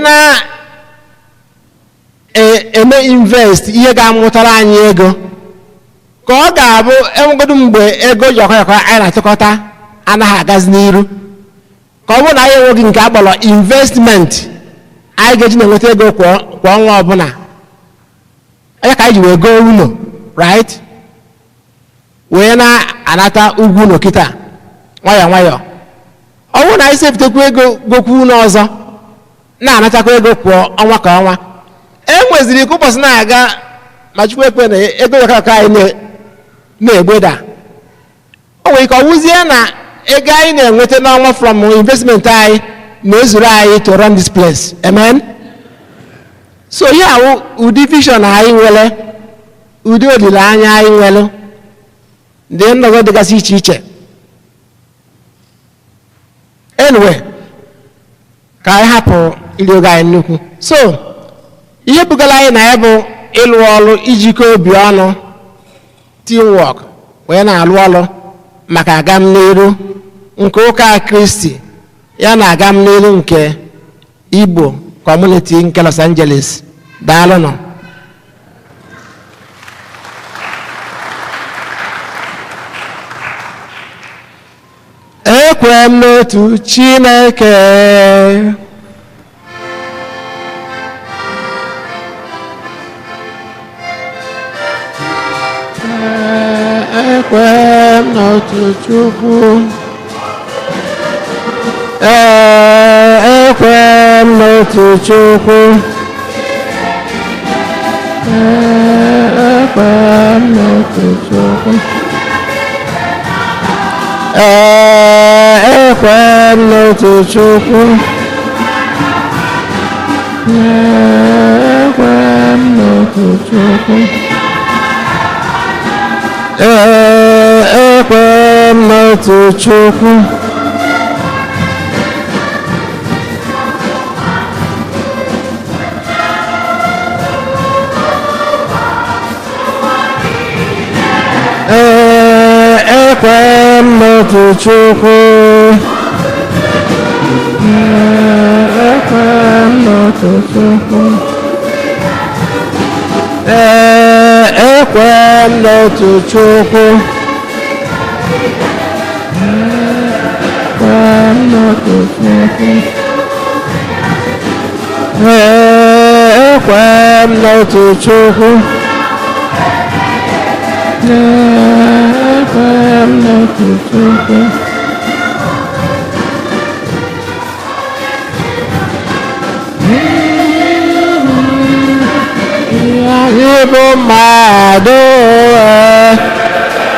na-eme invest ihe ga-amụtara anyị ego ka ọ ga-abụ enwegodu mgbe ego yọkọyọkọ anyị na-achịkọta anaghị agazi n'iru ka ọ bụrụ na anyị enweghị nke a kpọrọ investment anyị ga-eji na-enweta ego kwa ọnwa ọbụla anya ka anyị ji wee goo ụlọ right wee na-anata ụgwọ ụlọ kịta nwayọọ nwayọọ ọ bụrụ na anyị sefutekwa ego gokwu ụlọ ọzọ na-anatakwa ego kwa ọnwa ka ọnwa enweziri ike ụbọchị na-aga ma chukwu ekwe na ego yọkọyọkọ anyị na-egbeda o nwere ike ọ wụzie na ego anyị na-enweta n'ọnwa from investment anyị na-ezuru anyị to run this place. Amen. So ihe ahụ ụdị vision anyị nwere, ụdị olileanya anyị nwere, ndị nnọgọ dịgasị iche iche. Anyway, ka anyị hapụ ili oge anyị nnukwu. So ihe bugara anyị na ya bụ ịlụ ọrụ ijikọ obi ọnụ, teamwork, wee na-alụ ọrụ maka agamnihu nke ụka Kristi ya na agamnihu nke Igbo community nke Los Angeles. Daalụnụ. Ekwe m n'otu Chineke, ekwe m n'otu Chukwu, ekwe m n'otu Chukwu, ekwe m n'otu Chukwu, ekwe m n'otu Chukwu, ekwe m n'otu Chukwu, ekwe m n'otu Chukwu, ekwe m n'otu Chukwu, ekwe m n'otu Chukwu, ekwe m n'otu Chukwu, ekwe m n'otu Chukwu, ekwe m n'otu Chukwu, ekwe m n'otu Chukwu. Anyị bụ mmadụ,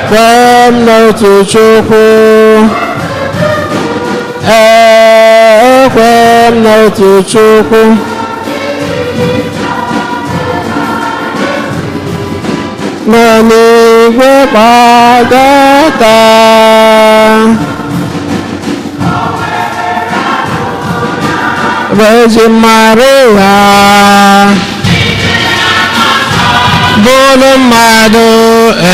ekwe m n'otu Chukwu, ekwe m n'otu Chukwu, nọ n'igwe gbadata, Virgin Maria, bụrụ mmadụ,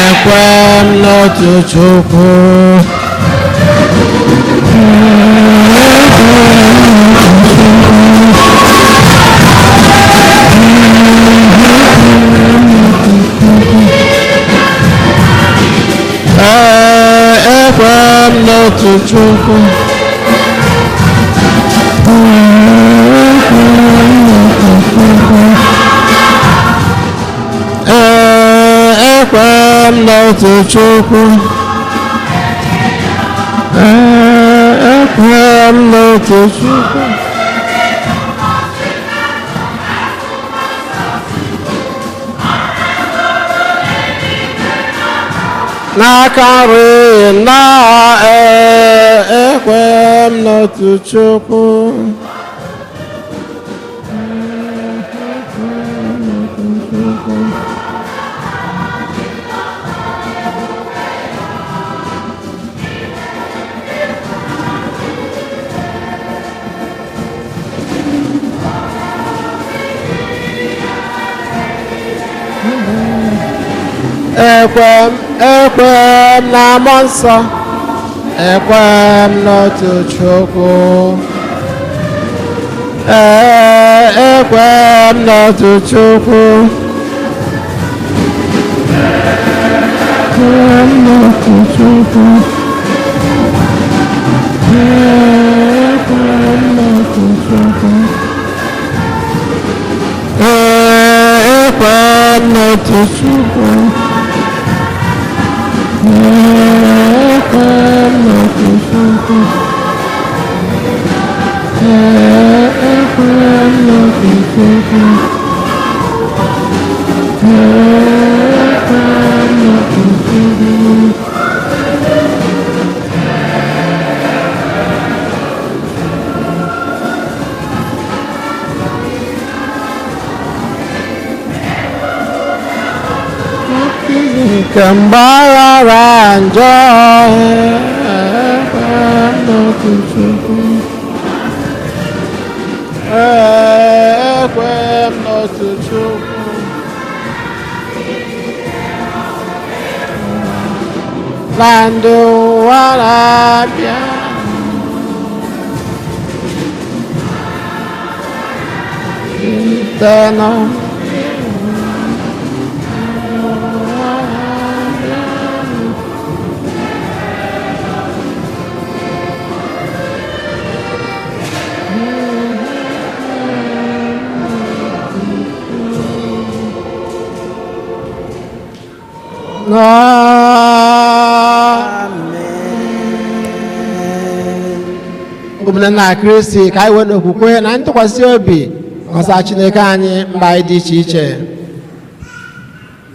ekwe m n'otu Chukwu, ekwe m n'otu Chukwu, ekwe m n'otu Chukwu, ekwe m n'otu Chukwu, n'aka nri na ekwe m n'otu Chukwu. Ekwe m na mmụọ nsọ, ekwe m n'otu Chukwu. Ekwe m n'otu Chukwu. Ekwe m n'otu Chukwu. Ekwe m n'otu Chukwu. Ekwe m n'otu Chukwu. Kembara ranjau n'otu Chukwu. Ekwe m n'otu Chukwu. Na ndị ụwa na-abịa. Tena. Obodo na Kristi ka anyị nwee n'okwukwe na ntụkwasị obi gọsa Chineke anyị mba anyị dị iche iche.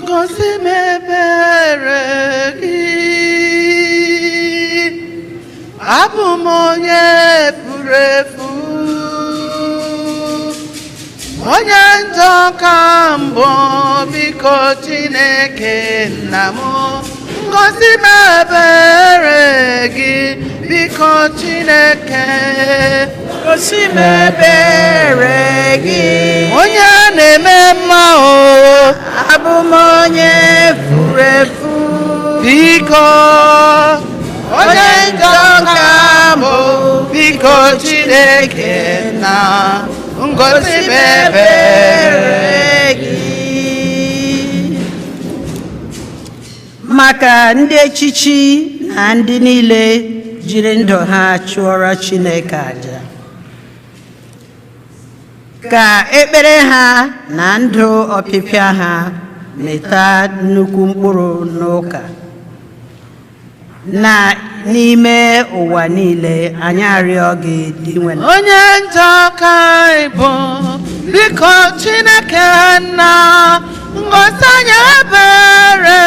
Gosi m ebere gị, abụ m onye furu efu, onye njọ ka mbụ, biko Chineke nna m. Gosi m ebere gị, biko Chineke. Gosi m ebere gị, onye na-eme mma o, abụ m onye furu efu, biko onye njọ ka mbụ, biko Chineke na ngosi m ebere gị. maka ndị echichi na ndị niile jiri ndụ ha chụọrọ Chineke aja, ka ekpere ha na ndụ ọpịpịa ha mịta nnukwu mkpụrụ n'ụka na n'ime ụwa niile. Anyị arịọ gị dị nwere onye njọ ka ịbụ, biko Chineke nna ngosi anyị ebere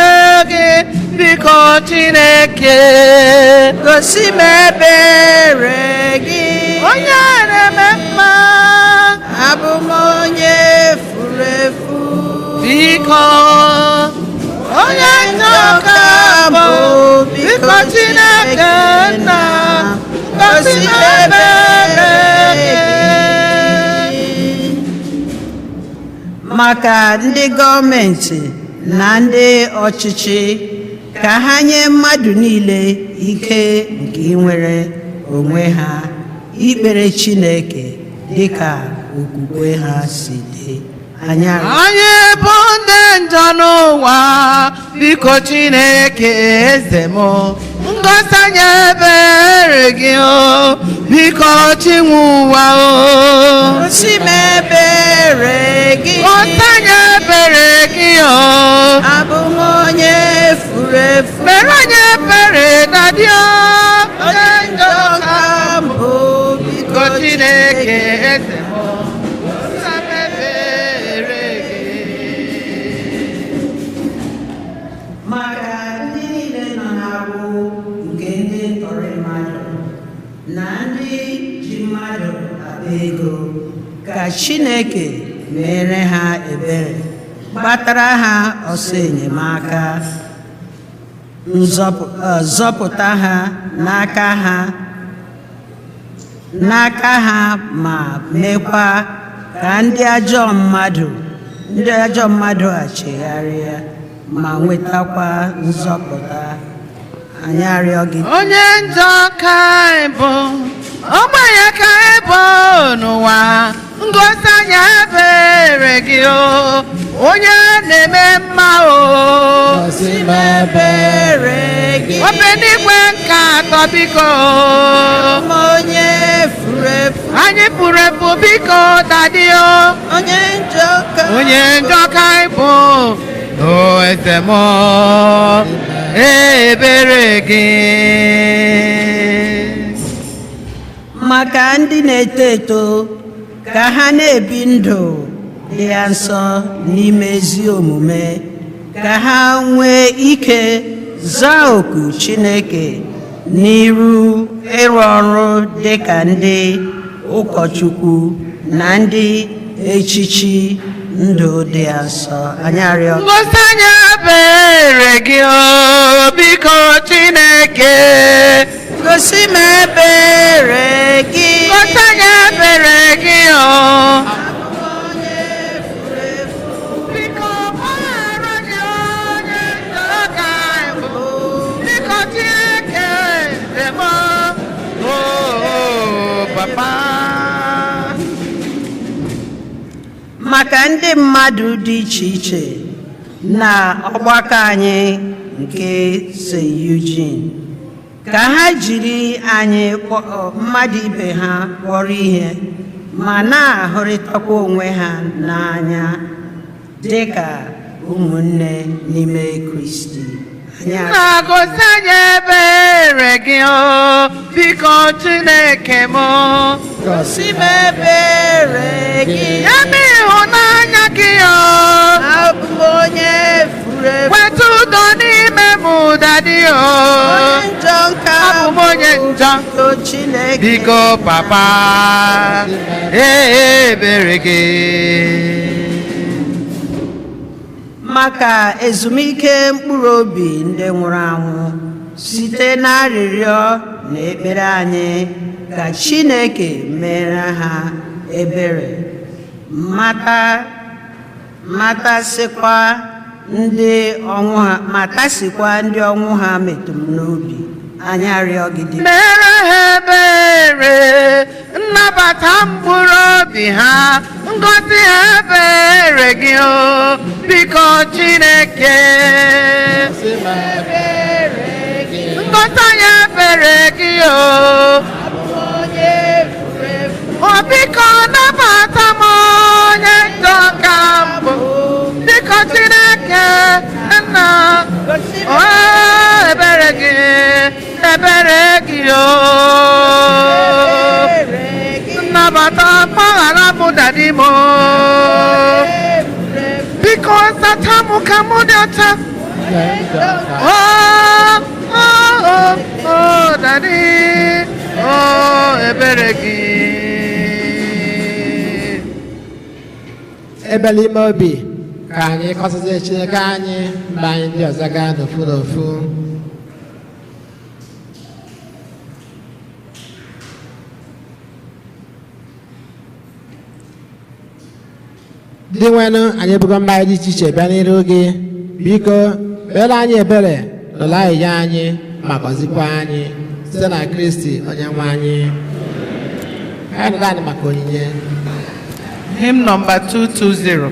gị, biko Chineke gosi m ebere gị. onye na-eme mma, abụ m onye furu efu, biko onye njọ ka bụ, biko Chineke nna ngosi m ebere gị. maka ndị gọọmenti na ndị ọchịchị, ka ha nye mmadụ niile ike nke inwere onwe ha ikpere Chineke dịka okwukwe ha si dị. Anyị bụ ndị njọ n'ụwa, biko Chineke eze m ngosi anyị ebere gị o, biko chinwe ụwa o. gosi m ebere gị, ngosi anyị ebere gị o, abụ m onye furu efu, mere anyị ebere na dị o, onye njọ ka mbụ, biko Chineke eze m ngosi anyị ebere gị. maka ndị niile mmadụ na ndị ji mmadụ akpa ego, ka Chineke mere ha ebere, gbatara ha ọsọ enyemaka, zọpụta ha n'aka ha ma mekwa ka ndị ajọ mmadụ a chegharịa ma nwetakwa nzọpụta. Anyị arịọ gị, onye njọ ka anyị bụ, ogbenye ka anyị bụ n'ụwa, ngosi anyị ebere gị o, onye na-eme mma o, gosi m ebere gị. obe n'igwe nke atọ biko, onye furu efu, anyị pụrụ efu biko dadi o, onye njọ ka anyị bụ o eze m ebere gị. maka ndị na-eto eto ka ha na-ebi ndụ dị ya nsọ n'ime ezi omume, ka ha nwee ike zaa oku Chineke n'iru ịrụ ọrụ dị ka ndị ụkọchukwu na ndị echichi ndụ dị ya nsọ. Anyị arịọ, ngosi anyị ebere gị o biko Chineke, gosi m ebere gị, ngosi anyị ebere gị o biko gbaghara gị onye njọ ka anyị bụ, biko Chineke eze m o papa. maka ndị mmadụ dị iche iche na ọgbakọ anyị nke St. Eugene, ka ha jiri anyị mmadụ ibe ha kpọrọ ihe ma na-ahụrịtakwa onwe ha n'anya dị ka ụmụnne n'ime Kristi. na-gosi anyị ebere gị o biko Chineke m, gosi m ebere gị, ya bụ ịhụnanya gị o, abụ m onye furu efu, weta udo n'ime m dadi o, onye njọ nke abụ m onye njọ Chineke, biko papa ebere gị. maka ezumike mkpụrụ obi ndị nwụrụ anwụ, site n'arịrịọ na ekpere anyị, ka Chineke mere ha ebere, matasịkwa ndị ọnwụ ha metụrụ n'obi. Anyị arịọ gị, mere ha ebere, nnabata mkpụrụ obi ha, ngosi ha ebere gị o biko Chineke, ngosi anyị ebere gị o biko nnabata m onye njọ ka mbụ, biko Chineke nna ebere gị o, nnabata mpaghara m dadi m, biko zata m ka m dị ọcha dadi ebere gị. Ebele ime obi ka anyị kọsịta Chineke anyị mgbe anyị ndị ọzọ gaa n'ofu n'ofu. Ndị nwenụ anyị ebugo mba anyị dị iche iche bịa n'iru gị, biko kpeere anyị ebere n'ụlọ ahịhịa anyị ma gọzikwa anyị site na Kristi onye nwe anyị. Anyị nụrụ anyị maka onyinye. Hymn number 220.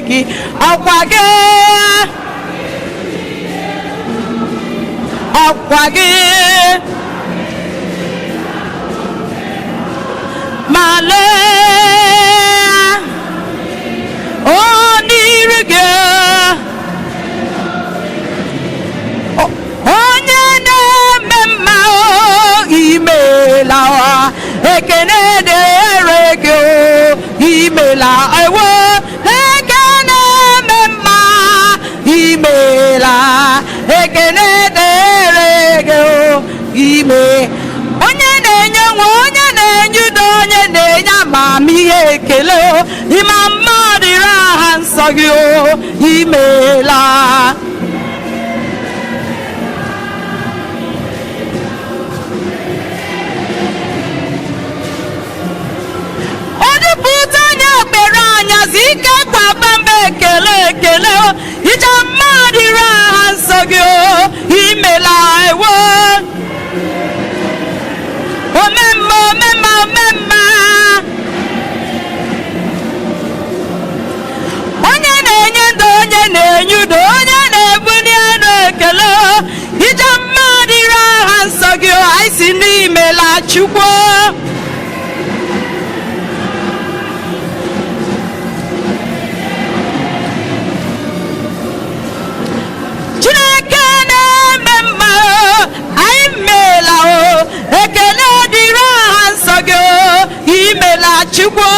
gị ọkwa gị ọkwa gị ma lee n'iru gị onye na-eme mma imela ekene dịrị gị imela ewo ekene eme mma imela ekene dịrị gị ime onye na-enye nwa onye na-enye udo onye na-enye amamihe ekele ịma mma dịrị aha nsọ gị imela pụta onye okpere anyasị ike kwaba mba ekele ekele ije mmadụ ire aha nsọ gị imela ewo omemma omemma omemma onye na-enye ndụ onye na-enye udo onye na-ebuli elu ekele ije mmadụ ire aha nsọ gị anyị si n'imela Chukwu ekele dịrị aha nsọ gị imela Chukwu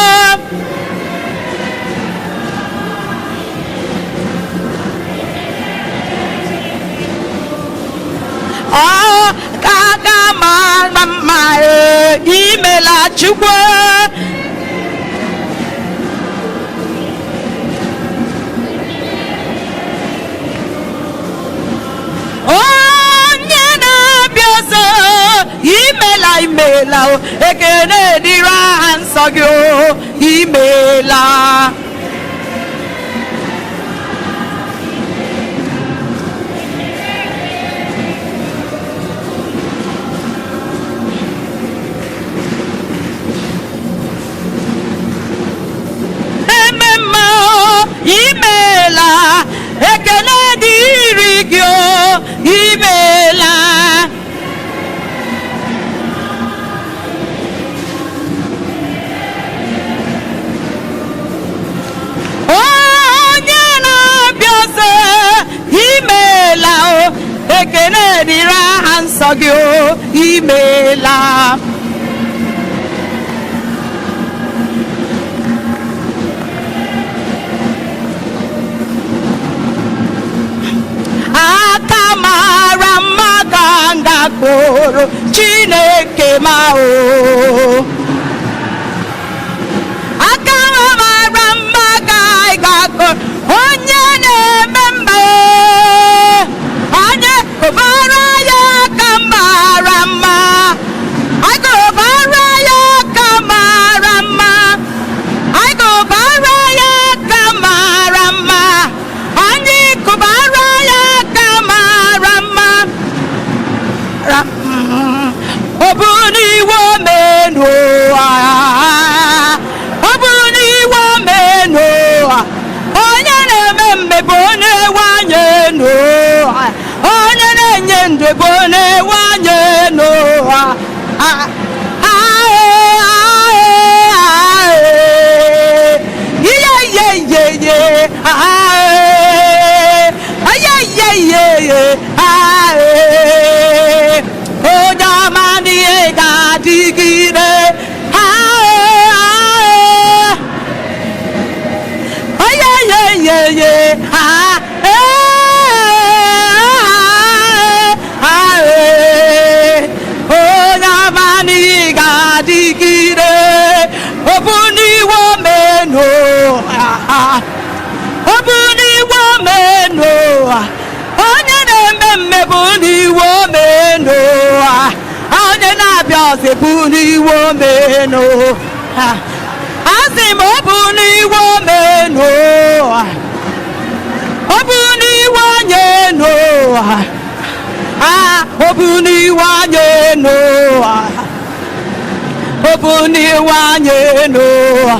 aka mara mma imela Chukwu imela imela ekele dịrị aha nsọ gị imela ememme imela ekele dịrị gị imela imela ekele dịrị aha nsọ gị imela aka mara mma ka nga kpụrụ Chineke ma aka mara mma ka ị ga-akpụrụ onye na-eme mma onye kụbara ya aka mara mma agụbara ya aka mara mma agụbara ya aka mara mma anyị kụbara ya aka mara mma ọ bụ n'iwe omenu ọ bụ n'iwe omenu onye na-eme mmebe onye wanye n'ụwa onye na-enye ndụ bụ onye wanye n'ụwa onye ọma n'ihe ga-adịgide onye ọma n'ihe ga-adịgide ọ bụ n'iwe omenu ọ bụ n'iwe omenu onye na-eme mmebụ n'iwe omenu onye na-abịa ọzọ bụ n'iwe omenu asị m ọ bụ n'iwe omenu ọ bụ n'iwe onye n'ụwa ọ bụ n'iwe onye n'ụwa ọ bụ n'iwe onye n'ụwa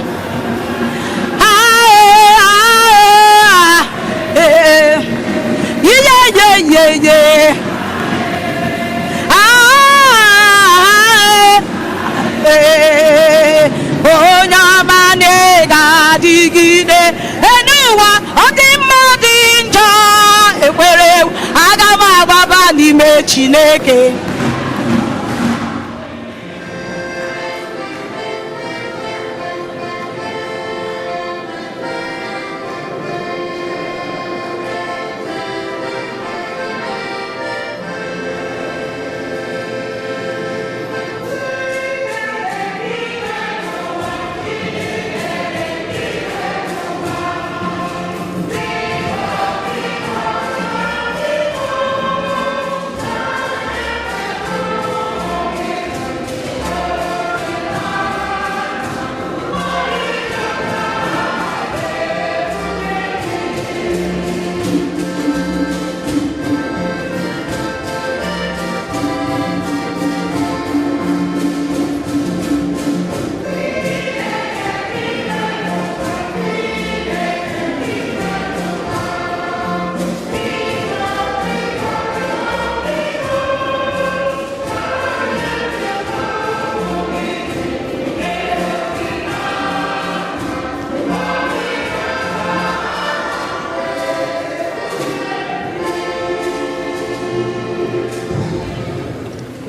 n'ime Chineke.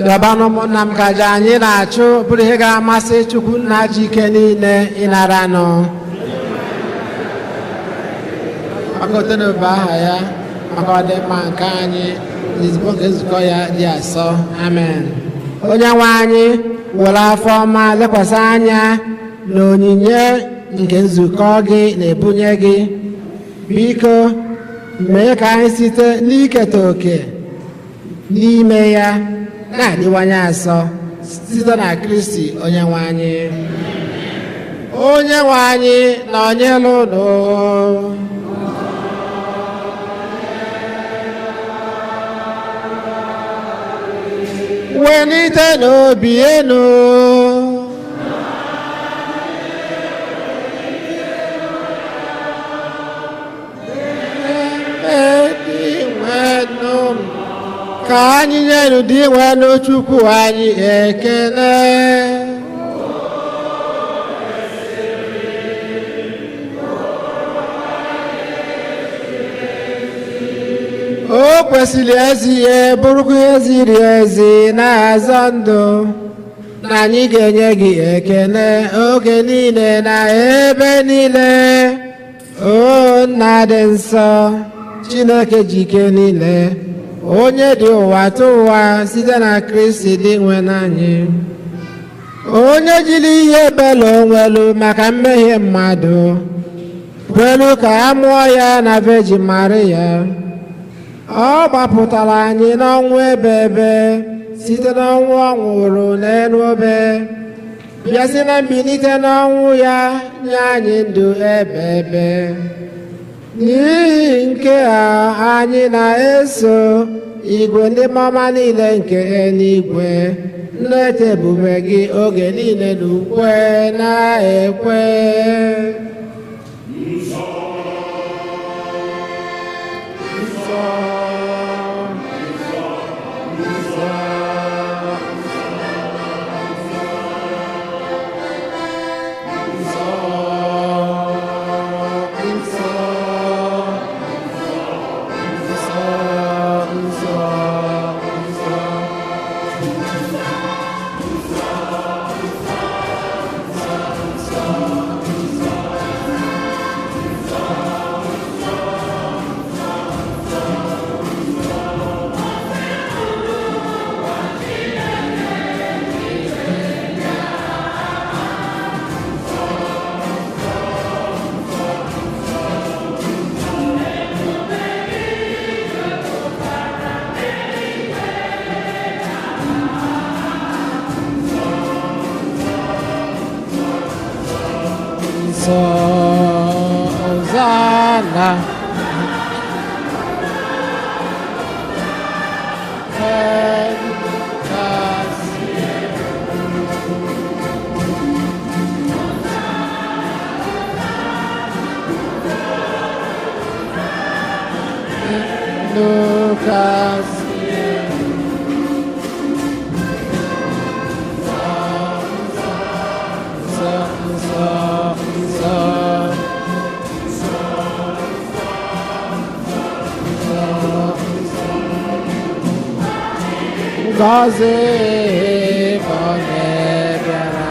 Yọbanụ ụmụnna m gaji anyị na-achụ bụrụ ihe ga-amasị Chukwu nna ji ike niile ịnara nụ. Ọgọdọnọbụ aha ya maka ọdịmma nke anyị n'izugbo nke nzukọ ya dị asọ. Amen. Onye nwe anyị were afọ ọma lekwasị anya na onyinye nke nzukọ gị na-ebunye gị. Biko mee ka anyị site n'iketa oke n'ime ya na-adịwanye asọ site na Kristi onye nwe anyị. Onye nwe anyị nọnyere unu. Welite n'obi enu. Ka anyị nye ụdị nwanne Chukwu anyị ekele. O kwesịrị ezi ihe bụrụkwa ihe ziri ezi na-azọ ndụ na anyị ga-enye gị ekele oge niile na ebe niile. O nna dị nsọ, Chineke ji ike niile, onye dị ụwa tụ ụwa site na Kristi dị nwe n'anyị, onye jiri ihe belu onwelu maka mmehie mmadụ kwelu ka a mụọ ya na Virgin Maria. Ọ gbapụtara anyị n'ọnwụ ebe ebe site n'ọnwụ ọ nwụrụ n'elu obe, bịa si na mbilite n'ọnwụ ya nye anyị ndụ ebe ebe. N'ihi nke a anyị na-eso igwe ndị mama niile nke eluigwe nleta ebube gị oge niile n'ukwe na-ekwe. Hosanna. Lucas. ngọzi bụ onye bịara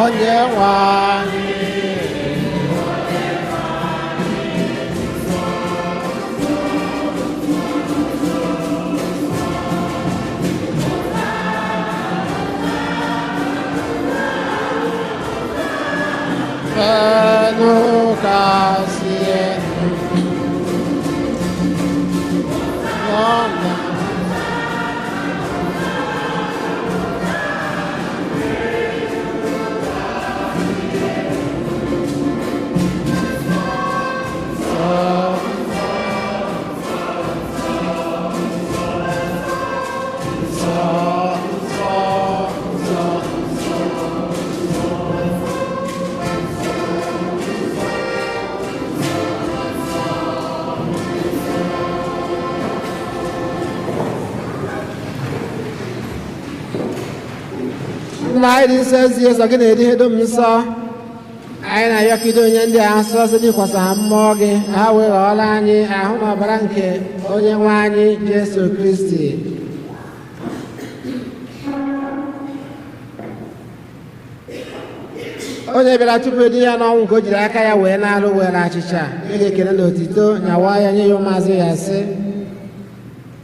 onye nwe anyị nna anyị dị nsọ ezi ụzọ gị na-edi ihe dum nsọ anyị na-ayọkide onye ndị a nsọ site n'ikwasa ha mmụọ gị ha wee ghọọla anyị ahụ na ọbara nke onye nwe anyị Jesu Kristi onye bịara tupu di ya n'ọnwụ nke o jiri aka ya wee na-alụ were achịcha ị ga-ekele na otito nyawa ya nye ya ụmụazụ ya sị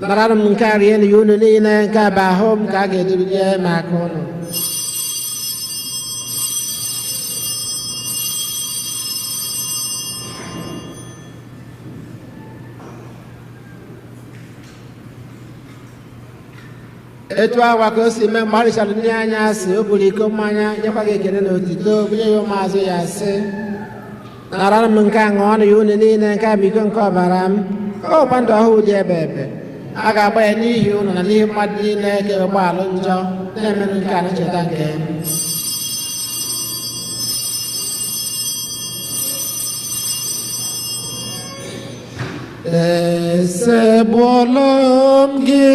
naranụ m nke a rie na ya unu niile nke a bụ ahụ m ka a ga-eduruje m aka ụnụ etu agwa ka o si mee mgbe a richara ndị anya asị o buru iko mmanya nyekwa gị ekele na otito bunye ya ụmụazụ ya sị naranụ m nke a ṅụọnụ ya unu niile nke a bụ iko nke ọbara m ọ bụkwa ndụ ọhụụ dị ebe ebe a ga-agba ya n'ihi unu na n'ihi mmadụ niile ka ewegbalụ njọ na-emenụ nke a na ncheta nke m esegbuola m gị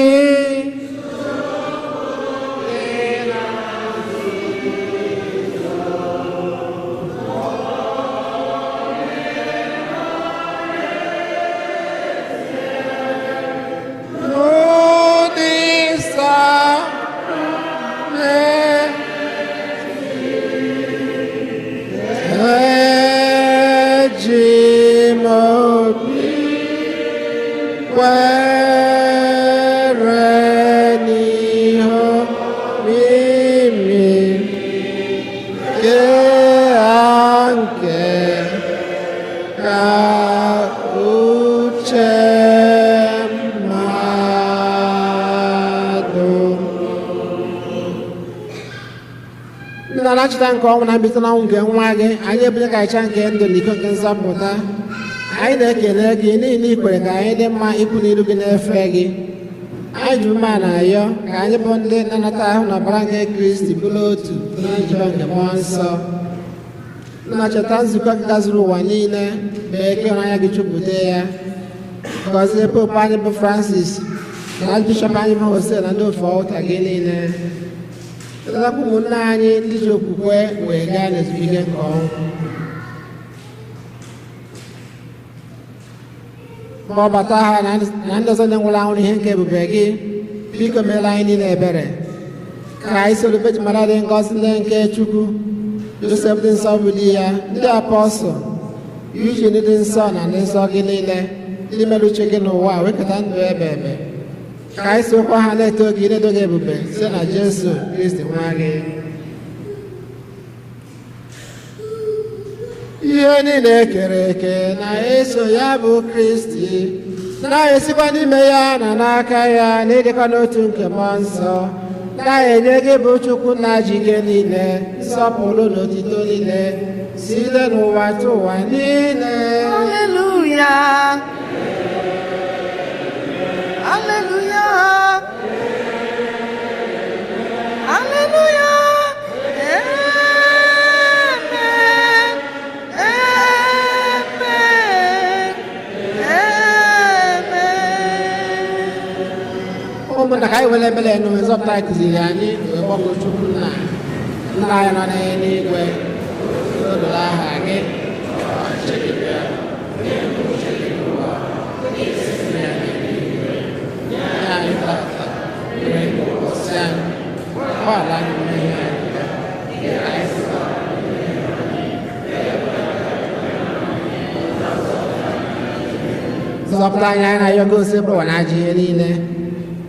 ndị na-achịta nke ọnwụ na mbite n'ọnwụ nke nwa gị anyị ebunye ka ịcha nke ndụ na iko nke nzọpụta anyị na-ekele gị n'ihi na ikwere ka anyị dị mma ikwu n'iru gị na-efe gị anyị ji ume na-ayọ ka anyị bụ ndị na-anata ahụ na ọbara nke Kristi bụrụ otu na njọ nke mmụọ nsọ na-achọta nzukọ gị gazuru ụwa niile mee ka ịhụnanya gị chụpụta ya gọzie popu anyị bụ Francis na bishọp anyị bụ Jose na ndị ofe ụta gị niile letakwa ụmụnne anyị ndị ji okwukwe wee gaa n'ezumike nke ọnwụ ma ọ bata ha na ndị ọzọ na-enwere anwụrụ ihe nke ebube gị biko meela anyị niile ebere ka anyị soro beji mara dị ngọzi ndị nke Chukwu Josef dị nsọ bụ di ya ndị apọstụl Eugene dị nsọ na ndị nsọ gị niile ndị mere uche gị n'ụwa wekọta ndụ ebe ebe ka anyị sokwa ha na-eto gị na-edo gị ebube site na Jesu Kristi nwa gị ihe niile ekere eke na-eso ya bụ Kristi na-esikwa n'ime ya na n'aka ya na ịdịkwa n'otu nke mmụọ nsọ na-enye gị bụ Chukwu na ji gị niile nsọpụrụ na otito niile site n'ụwa tụ ụwa niile. Haleluya. Haleluya. Haleluya. Amen. Amen. Amen. Ụmụnna ka anyị were ebele n'ụwa nzọpụta anyị kụziri anyị wee gbakọ Chukwu nna anyị nọ n'eluigwe n'ụlọ aha gị zọpụta anyị anyị na-ayọ gị ose bụrụ na ajọ ihe niile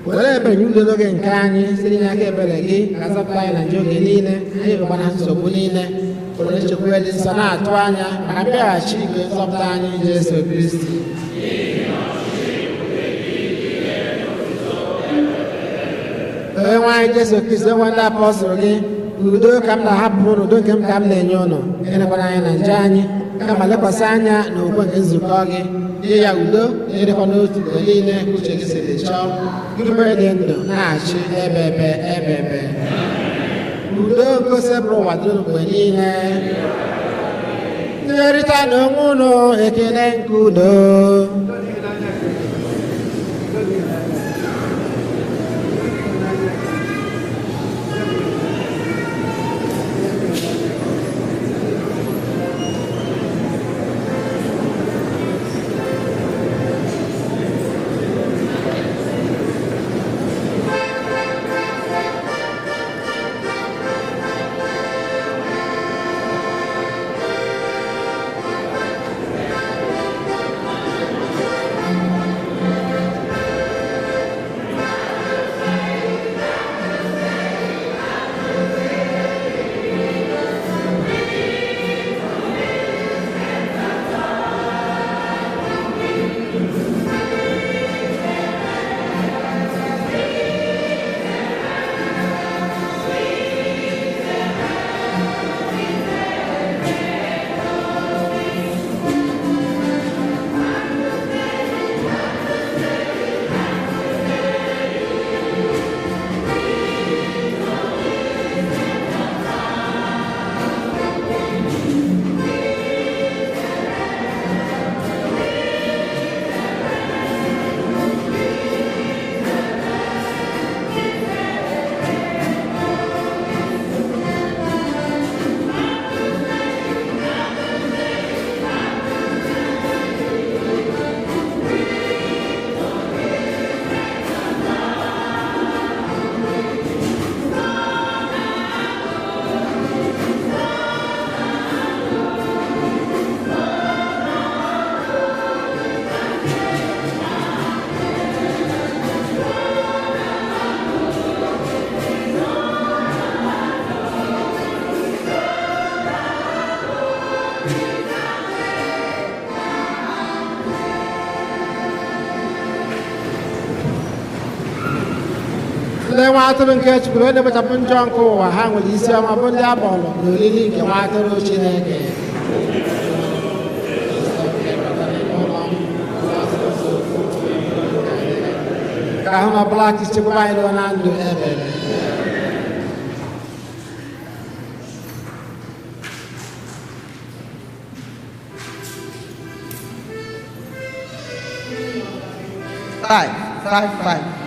were ebere nye udo n'oge nke anyị site n'aka ebere gị ka zọpụta anyị na njọ oge niile anyị bụkwa na nsogbu niile were nchekwa dị nsọ na-atụ anya maka mbịaghachi nke nzọpụta anyị Jesu Kristi. onye nwe anyị Jesu Kristi onwe ndị apọstụl gị udo ka m na-ahapụ ụnụ udo nke m ka m na-enye ụnụ enyekwara anyị na njọ anyị kama lekwasị anya na okwe nke nzukọ gị nye ya udo na-edekwa n'otu mgbe niile ka uche gị siri chọọ gịrịbere dị ndụ na-achị ebebe udo ngosi bụrụ ụwa dịrị mgbe niile nyerịta na onwe ụnụ ekele nke udo. ndị nwa atụrụ nke Chukwu wee na-ekpochapụ njọ nke ụwa ha nwere isi ọma bụ ndị abọlụ na olili nke nwa atụrụ Chineke ka ahụ na ọbụla ka ichekwaba anyị nọ na ndụ ebere. Five.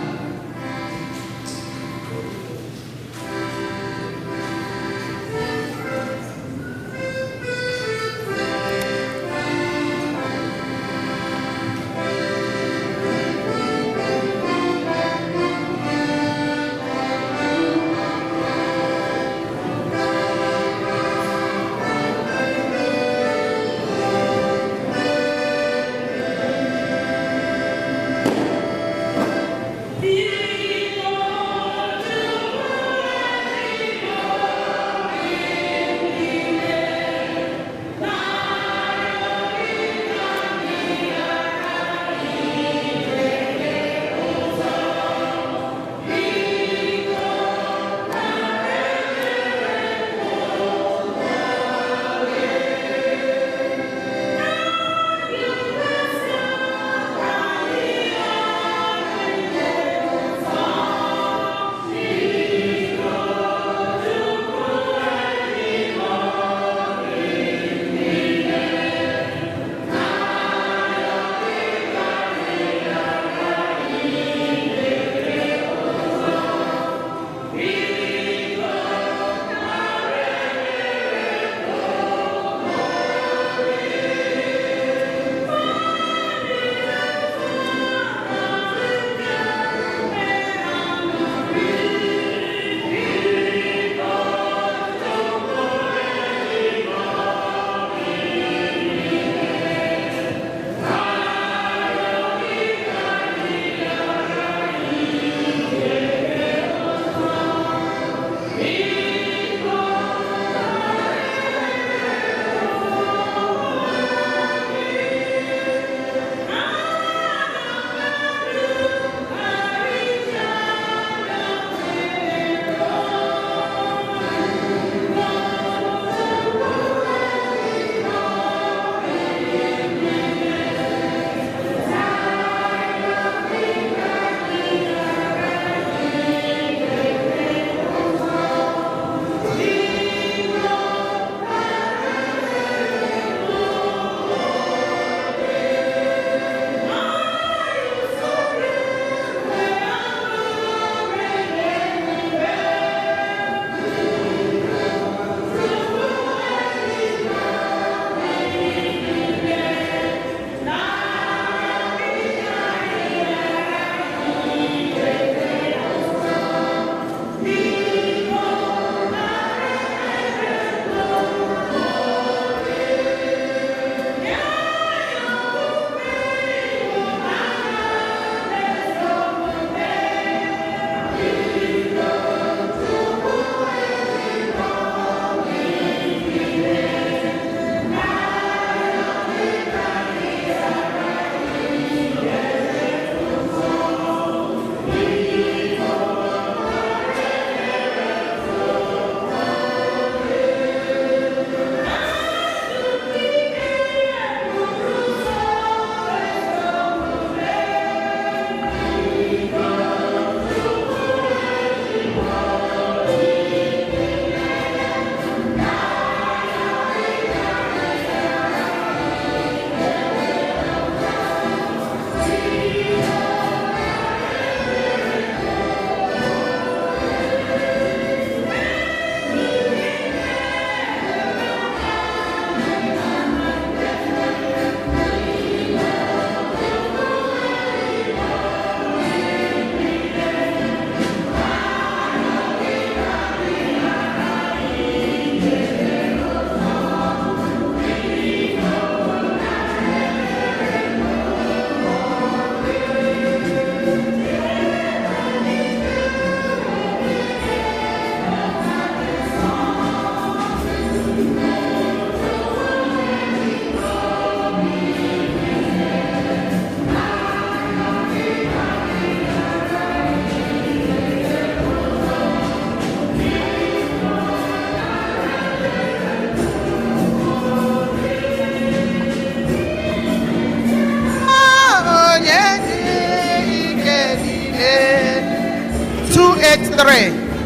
283.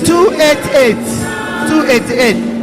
283. $288.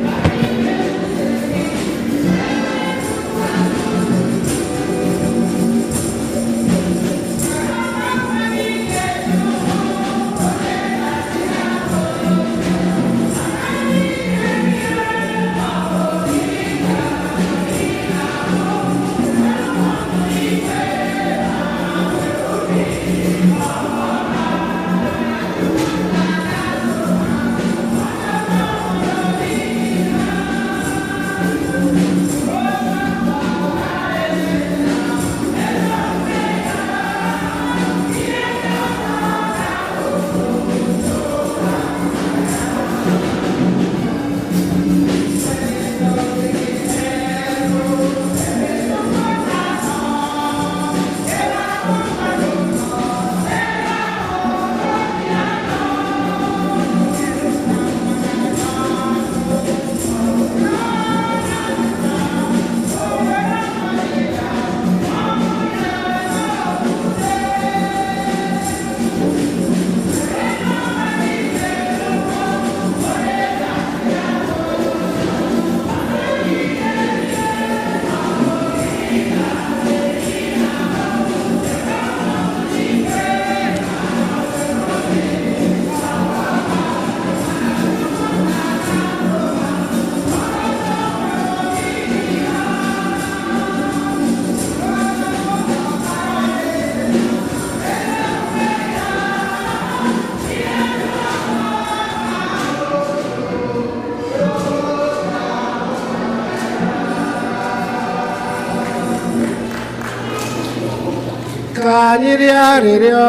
ka anyị rịọ arịrịọ.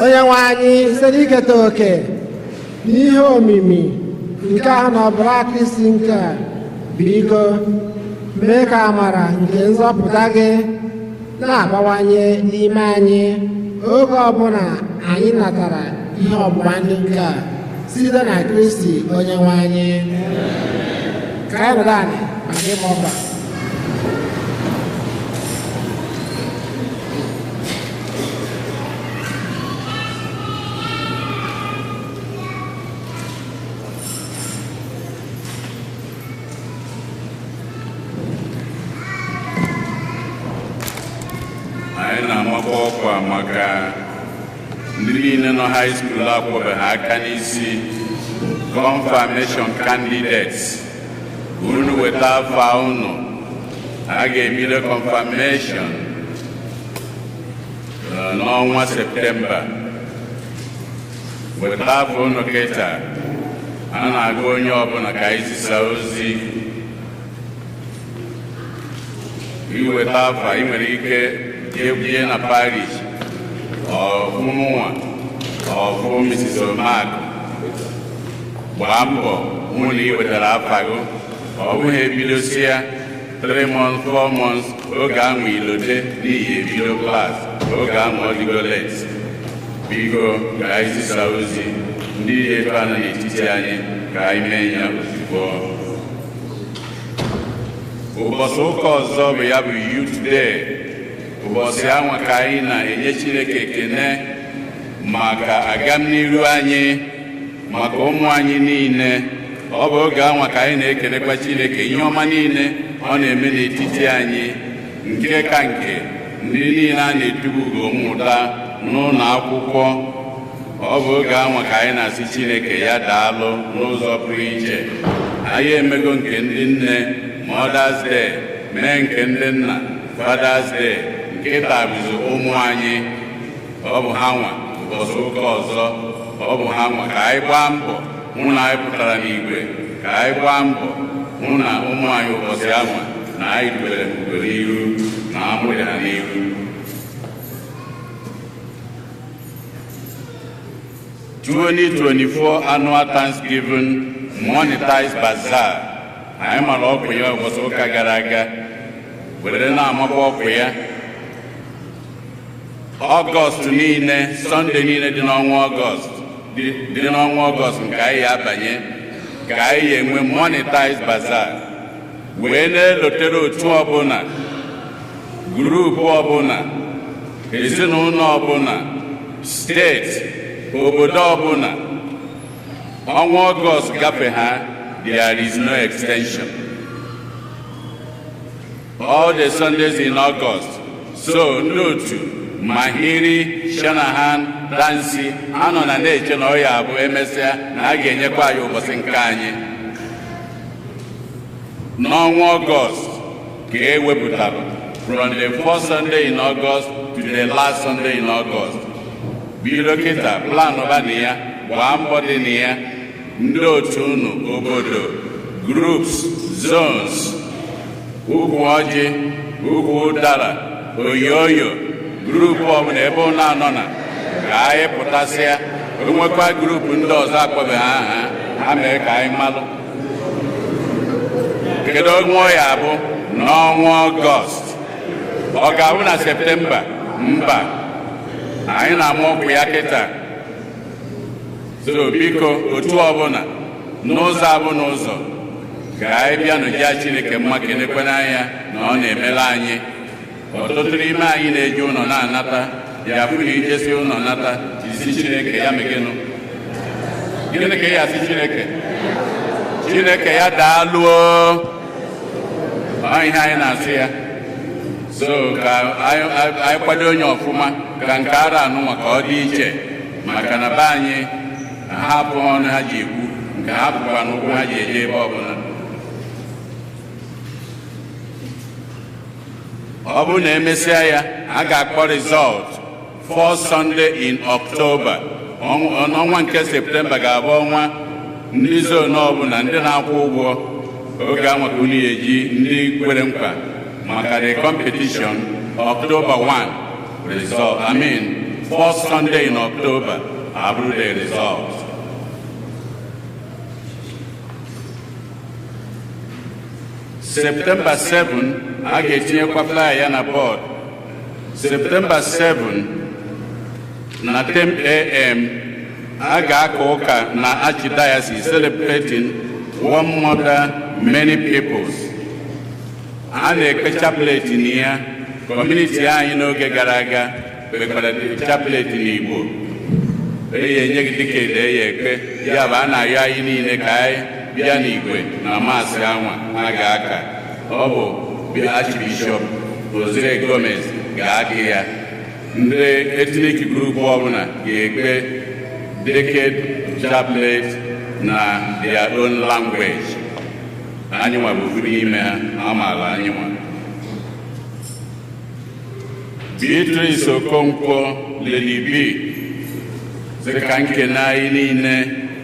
Onye nwe anyị site n'iketa oke n'ihe omimi nke ahụ na ọbara Kristi nke a, biko mee ka amara nke nzọpụta gị na-abawanye n'ime anyị oge ọbụla anyị natara ihe ọgbụgba ndụ nke a site na Kristi Onyenwe anyị. Ka anyị nọdụ anyị maka ịma ọkwa. Anyị na-amakwa ọkwa maka ndị niile nọ high school akwụbeghị aka n'isi confirmation candidates. Unu weta afa unu, a ga-ebido confirmation n'ọnwa Septemba. Weta afa unu kịta, a na-agụ onye ọbụla ka anyị zisa ozi. Iweta afa, ị nwere ike jee na parish ọfụmụnwa ọfụ Mrs. Omak, gbaa mbọ hụ na ị wetara afa gị. Ọ bụghị ebidosia 3 months 4 months oge ahụ ilode n'ihi ebido klas, oge ahụ ọ dịgo late. Biko ka anyị zisa ozi ndị dị ebe a nọ n'etiti anyị ka anyị mee ya ozugbo. Ụbọchị ụka ọzọ bụ ya bụ Youth Day. Ụbọchị ahụ ka anyị na-enye Chineke ekene maka agamnihu anyị, maka ụmụ anyị niile. Ọ bụ oge ahụ ka anyị na-ekelekwa Chineke ihe ọma niile ọ na-eme n'etiti anyị, nke ka nke ndị niile a na-edubugo mmụta n'ụlọ akwụkwọ. Ọ bụ oge ahụ ka anyị na-asị Chineke ya daalụ n'ụzọ pụrụ iche. Anyị emego nke ndị nne Mother's Day, mee nke ndị nna Father's Day, nke taa bụzi ụmụ anyị. Ọ bụ ha nwa ụbọchị ụka ọzọ, ọ bụ ha nwa ka anyị gbaa mbọ hụ na anyị pụtara n'igwe, ka anyị gbaa mbọ hụ na ụmụ anyị ụbọchị ahụ na anyị rubere mgbe n'iru na amụrị ha n'iru. "2024 Annual Thanksgiving Monetized Bazaar." Anyị mara ọkụ ya ụbọchị ụka gara aga, were na-amakwa ọkụ ya. Ọgọst niile, Sọnde niile dị n'ọnwa Ọgọst nke anyị abanye, ka anyị enwe Monetized Bazaar, wee na-elotere otu ọbụla, grupu ọbụla, ezinụlọ ọbụla, steeti, obodo ọbụla. Ọnwa Ọgọst gafe ha, there is no extension. All the Sundays in August. So ndị otu Mahiri, Shanahan, Dansi anọ na na-eche na ọ ya abụ emesịa na a ga-enyekwa anyị ụbọchị nke anyị. N'ọnwa Ọgọst ka e wepụtara from the first Sunday in August to the last Sunday in August. Bido kịta plan ọba na ya, gbaa mbọ dị na ya. Ndị otu unu, obodo, groups, zones, ukwu ọjị, ukwu ụdara, oyoyo, grupu ọbụla ebe ụlọ anọ na ka anyị pụtasịa. Onwekwa grupu ndị ọzọ akpọbeghị aha ha, mee ka anyị malụ. Kedu ọnwa ya bụ? N'ọnwa Ọgọst. Ọ ga-abụ na Septemba? Mba, anyị na-ama ọkụ ya kịta. So biko otu ọbụla n'ụzọ abụ n'ụzọ ka anyị bịa n'ụja Chineke mma, kenekwe n'anya na ọ na-emere anyị. Ọtụtụ n'ime anyị na-eji ụlọ na-anata ya, afụ na ijesi ụlọ nata isi Chineke ya megenụ. Gịnị ka ya asị Chineke? Chineke ya daalụọ. Ọ ihe anyị na-asị ya. So ka anyị kwado onye ọfụma ka nke ara anụnwa ka ọ dị iche, maka na be anyị ha hapụ ọnụ ha ji ekwu, nke ha bụkwa n'ụkwụ ha ji eje ebe ọbụla. Ọ bụrụ na emesịa ya, a ga-akpọ result first Sunday in October. Ọnwa nke Septemba ga-abụ ọnwa ndị zonu ọbụla ndị na-akwụ ụgwọ. Oge ahụ ka unu eji ndị kwere nkwa maka the competition October 1 result. First Sunday in October abụrụ the result. September 7 a ga-etinyekwa flyer ya na board September 7 na 10 a.m. a ga-aka ụka na Archdiocese celebrating one mother, many peoples. A na-ekpe chaplet ya community anyị n'oge gara aga kpekwara chaplet n'Igbo. Enye gị dịka ede ya ekpe ya bụ a na-ayọ anyị niile ka anyị bịa n'igwe na maasị anwa a ga-aka. Ọ bụ Archbishop Jose Gomez ga-aka ya. Ndị ethnic group ọbụla ga-ekpe decade chaplet na their own language. Anyị nwa bụ uru ime ha amaala anyị nwa. Beatrice Okonkwo Lady B sị ka nkene anyị niile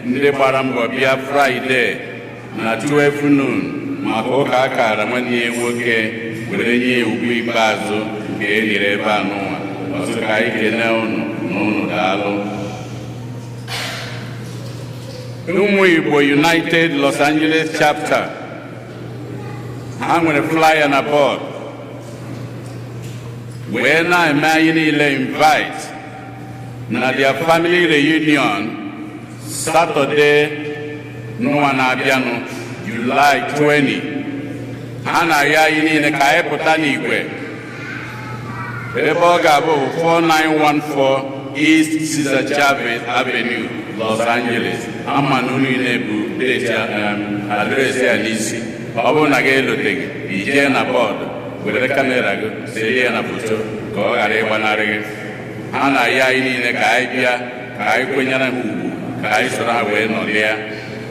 ndị gbara mbọ bịa Friday na 12 noon maka ụka akara nwanne ya nwoke were nye ugwu ikpeazụ nke e nyere ebe anụnwa. Ọsị ka anyị kene unu na unu daalụ. Ụmụ Igbo United Los Angeles chapter ha nwere flyer na board wee na-eme anyị niile invite na their family reunion Saturday n'ụwa na-abịanụ July 20. Ha na-ayọ anyị niile ka anyị pụta n'igwe ebe ọ ga-abụ 4914 East Cesar Chavez Avenue, Los Angeles. Ama na unu niile bụ deti adreesị ya n'isi. Ọ bụrụ na gị eloteghị ijee na bọọdụ were kamera gị see ya na foto ka ọ ghara ịgbanarị gị. Ha na-ayọ anyị niile ka anyị bịa ka anyị kwenyere ha ugwu ka anyị soro ha wee nọlịa.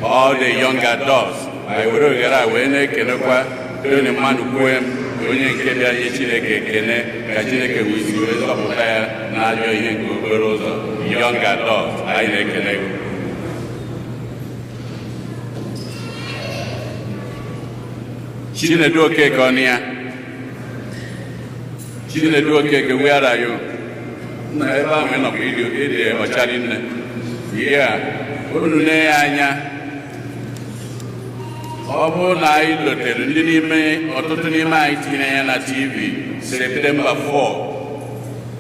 All the young adults anyị were ohere a wee na-ekenekwa Tony Mmanụ Kwem onye nke bịa nye Chineke ekene ka Chineke weziri wee zọpụta ya n'ajọ ihe nke okporo ụzọ. Young adults anyị na-ekene gị. Chinedu Okeke ọnụ ya. Chinedu Okeke, where are you? Na ebe ahụ ị nọkwa ịdị ọchara nne. Ya unu na-enye anya ọ bụrụ na anyị lotere ndị n'ime ọtụtụ n'ime anyị tinye ya na TV September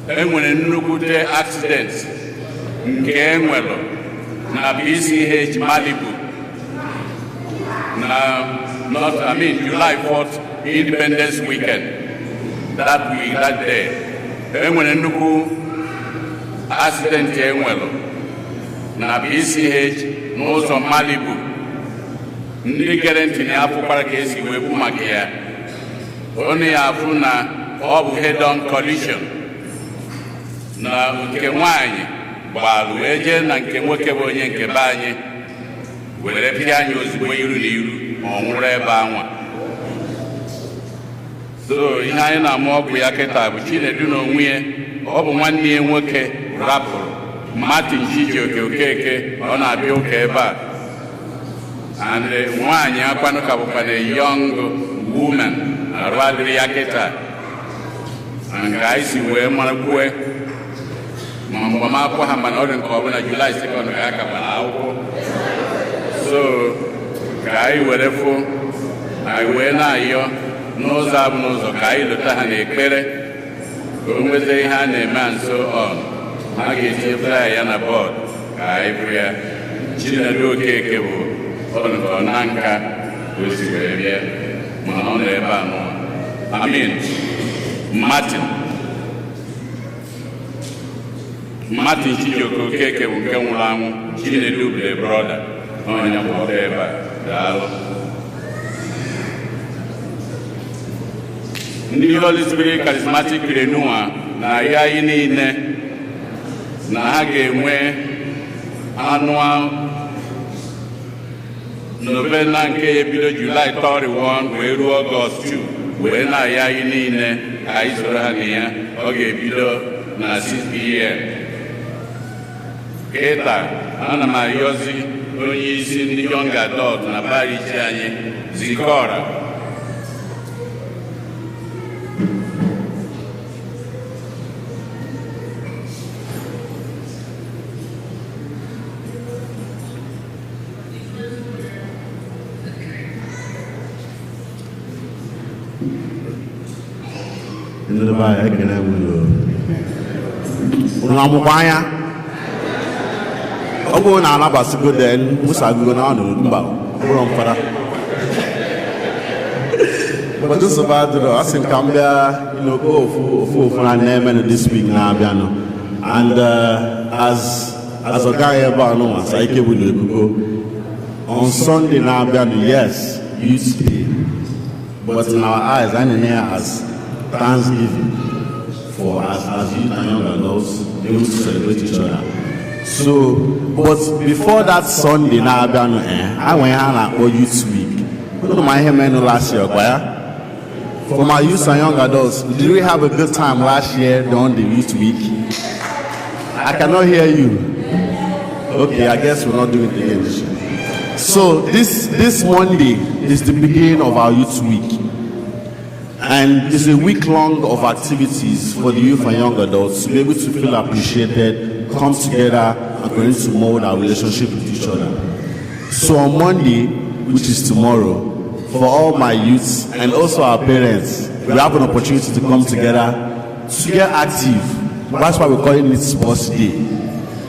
4 enwere nnukwute accident nke enwere na BCH Malibu na July 4th Independence Weekend. That day enwere nnukwu accident enwere na BCH n'ụzọ Malibu. Ndị gere ntị na-afụkwara ka esi wee kwu maka ya. Onye ya afụ na ọ bụ head-on collision na nke nwaanyị gbalụ wee jee na nke nwoke bụ onye nke be anyị were pịa anyị ozugbo iru na iru ọ nwụrụ ebe anwa. So ihe anyị na-ama ọgwụ ya kịta bụ Chinedu n'onwe ya. Ọ bụ nwanne ya nwoke rapụrụ Martin Chijioke Okeke ọ na-abịa ụka ebe a. And nwaanyị akwanụ ka bụkwa na young woman arụ adịrị ya kịta. Nke anyị si wee mara kwue ma mgbamakwụkwọ ha mana ọ dị nke ọ bụla July 2nd ka ha ka gbara akwụkwọ. So ka anyị were fụ anyị wee na-ayọ n'ụzọ abụ n'ụzọ ka anyị lụta ha n'ekpere ka o nweta ihe a na-eme nso on ha ga-etinye flyer ya na bọọdụ ka anyị bụ ya. Chinedu Okeke bụ ọ na nka o si wee bịa mana ọ nọ ebe a nọ. Martin Chijioke Okeke bụ nke nwụrụ anwụ. Chinedu bụ brọda onye gbọrọ ebe a. Daalụ. Ndị Holy Spirit Charismatic Renewal na-ayọ anyị niile na ha ga-enwe annual novena nke ya ebido July 31 wee ruo August 2 wee na-ayọ anyị niile ka anyị soro ha na ya. Ọ ga-ebido na 6 p.m. Kịta ana m ayọzi onye isi ndị young adult na parish anyị Zikora Ndị be anyị ekele nwere Unamubaya. Ogo na anabasigo then musago na no mba. From father. But this about I think Cambia, go for an name this week now, and as a guy ever knows, I came with go on Sunday now, yes, Youth Day, but in our eyes and in here as Thanksgiving for as youth and young adults, they will celebrate each other. So, but before that Sunday now, I went out for Youth Week. I don't mind him last year, for my youth and young adults, did we have a good time last year during the Youth Week? I cannot hear you. Okay, I guess we're not doing it again this year. So this Monday is the beginning of our Youth Week. And it's a week long of activities for the youth and young adults to be able to feel appreciated, come together, and continue to mold our relationship with each other. So on Monday, which is tomorrow, for all my youths and also our parents, we have an opportunity to come together to get active. That's why we're calling it Sports Day.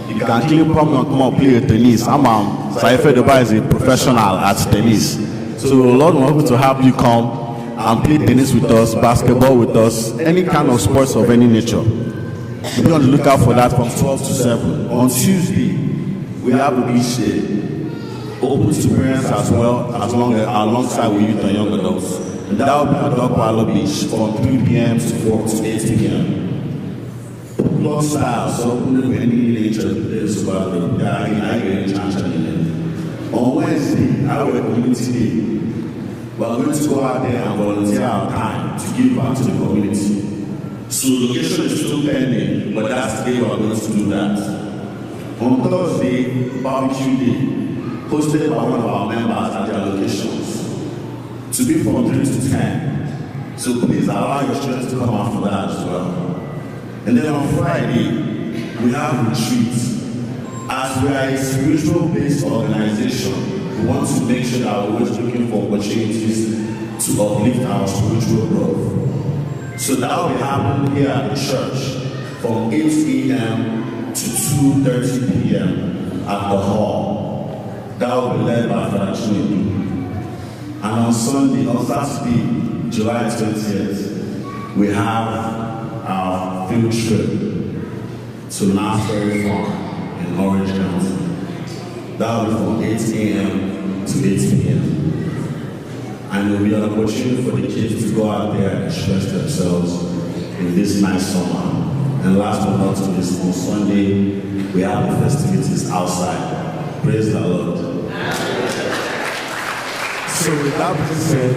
You can clearly come and play tennis. Saife Dubai is a professional at tennis. So Lord wants to help you come and play tennis with us, basketball with us, any kind of sports of any nature. Be on the lookout for that from 12 to 7. On Tuesday, we have a beach day. Open to parents as well, alongside with youth and young adults. And that will be at Dokwalo Beach from 3 p.m. to 4 to 8 p.m. Block style, so any nature is about the on Wednesday, our community day, we are going to go out there and volunteer our time to give back to the community. So location is still pending, but that's the day we are going to do that. On Thursday, barbecue day, hosted by one of our members at their locations, to be from 3 to 10. So please allow your children to come out for that as well. And then on Friday, we have retreats. As we are a spiritual-based organization, we want to make sure that we're always looking for opportunities to uplift our spiritual growth. So that will be happening here at the church from 8 a.m. to 2:30 p.m. at the hall. That will be led by Father Chinedu. And on Saturday, July 20th, we have our field trip to Nasbury Farm in Orange County. That will be from 8 a.m. to 8 p.m. And there will be an opportunity for the kids to go out there and express themselves in this nice summer. And last but not least, on Sunday, we have the festivities outside. Praise the Lord. So with that being said,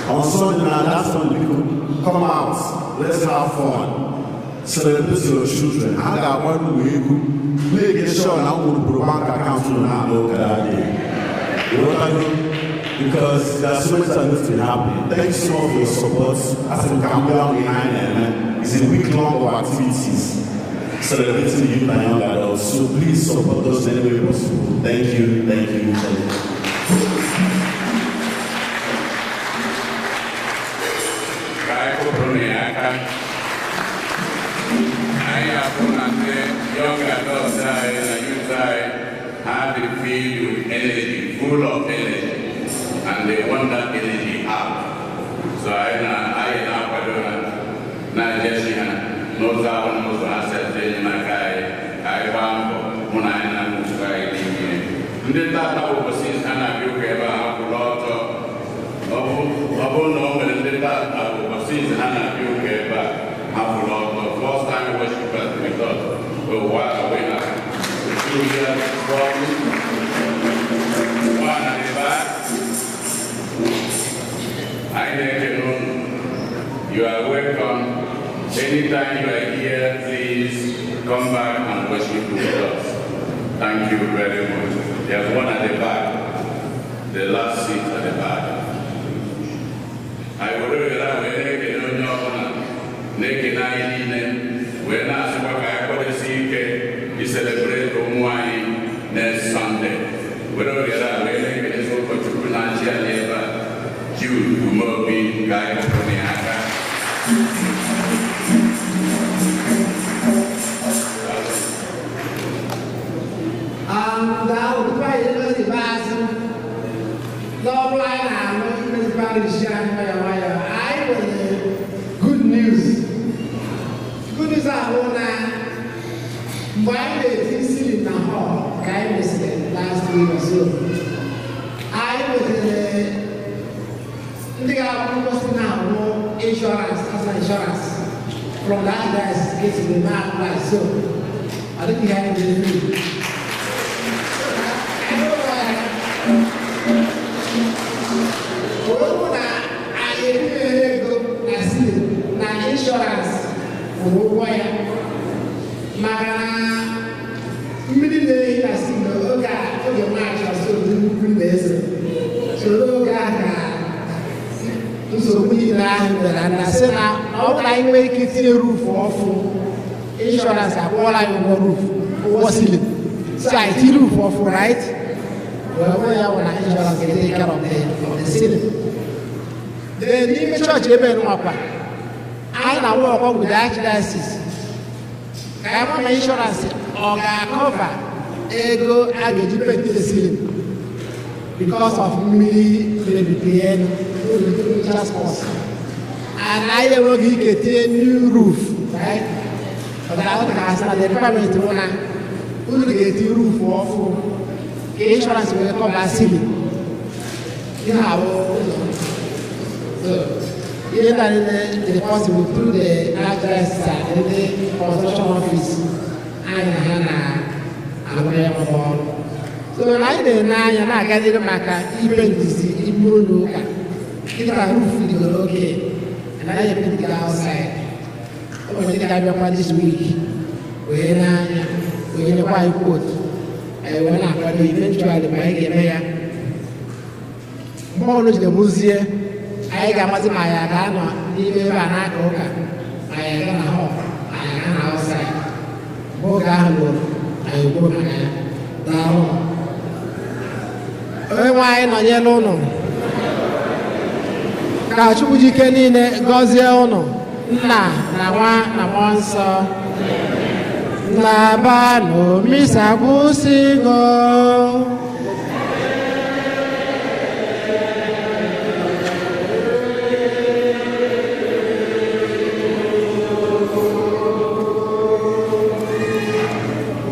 on Sunday now, that's when we could come out, let's have fun, celebrate your children. I got one way, make sure I'm going to put a bank account on that local day. You know what I mean? Because there's so much that needs to happen. Thank you so much for your support. As we come down behind them, it's a week long of activities celebrating the youth and young adults. So please support us any way possible. Thank you, thank you, thank you. Young adults side and youth side have been filled with energy, full of energy, and they want that energy out. So I knows how one was asset in my guy, I found when I am guy. And then that overseas and I feel ever have a lot of normal and then that overseas and I feel ever have a lot of first time worshipers with us. Well, while we have 2 years one at the back, I know you are welcome. Anytime you are here, please come back and worship with us. Thank you very much. There's one at the back, the last seat at the back. I would really like to make it when I celebrate Omwai next Sunday. We don't get out of Jude, Umobi, Guy, Good news. Good news are why they still in the hall, last week or so. I was in the now insurance as an insurance from that guy's getting the map like so. I think he had to do. I insurance for wire. Immediately I see the guy for your match or so do this. So so we and I said now I make it a roof off insurance all I roof was ceiling. So I see roof off right. Well when I insurance get take care of the ceiling. Then in the church even I now work with the archdiocese. I want my insurance or cover ego against the ceiling because of me repaying just cost. And I will get a new roof, right? But I want to ask the department who get a roof off insurance will cover ceiling. You know, either the possible through the address and the construction office and so I didn't know I got it back even this roof okay and I put it outside. I think I will this week when I quite good. I went up and eventually by the more the museum. I got my Yagana, even Banaka, I am outside. Bogano, I go down. Why not yellow? Kachuji Kenine, Goziono, na one saw Labano, Miss Abusigo.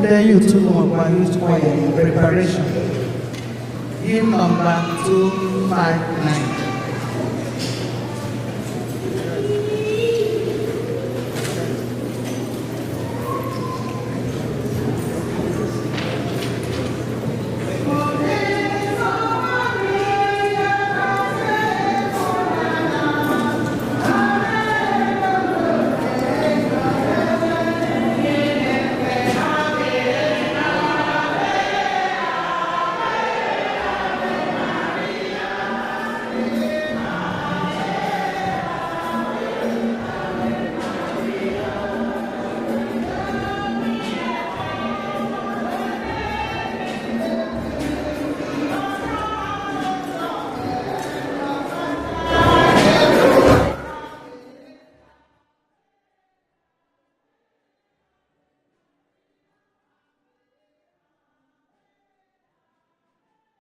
Then you two more youth choir in preparation. Hymn number 259.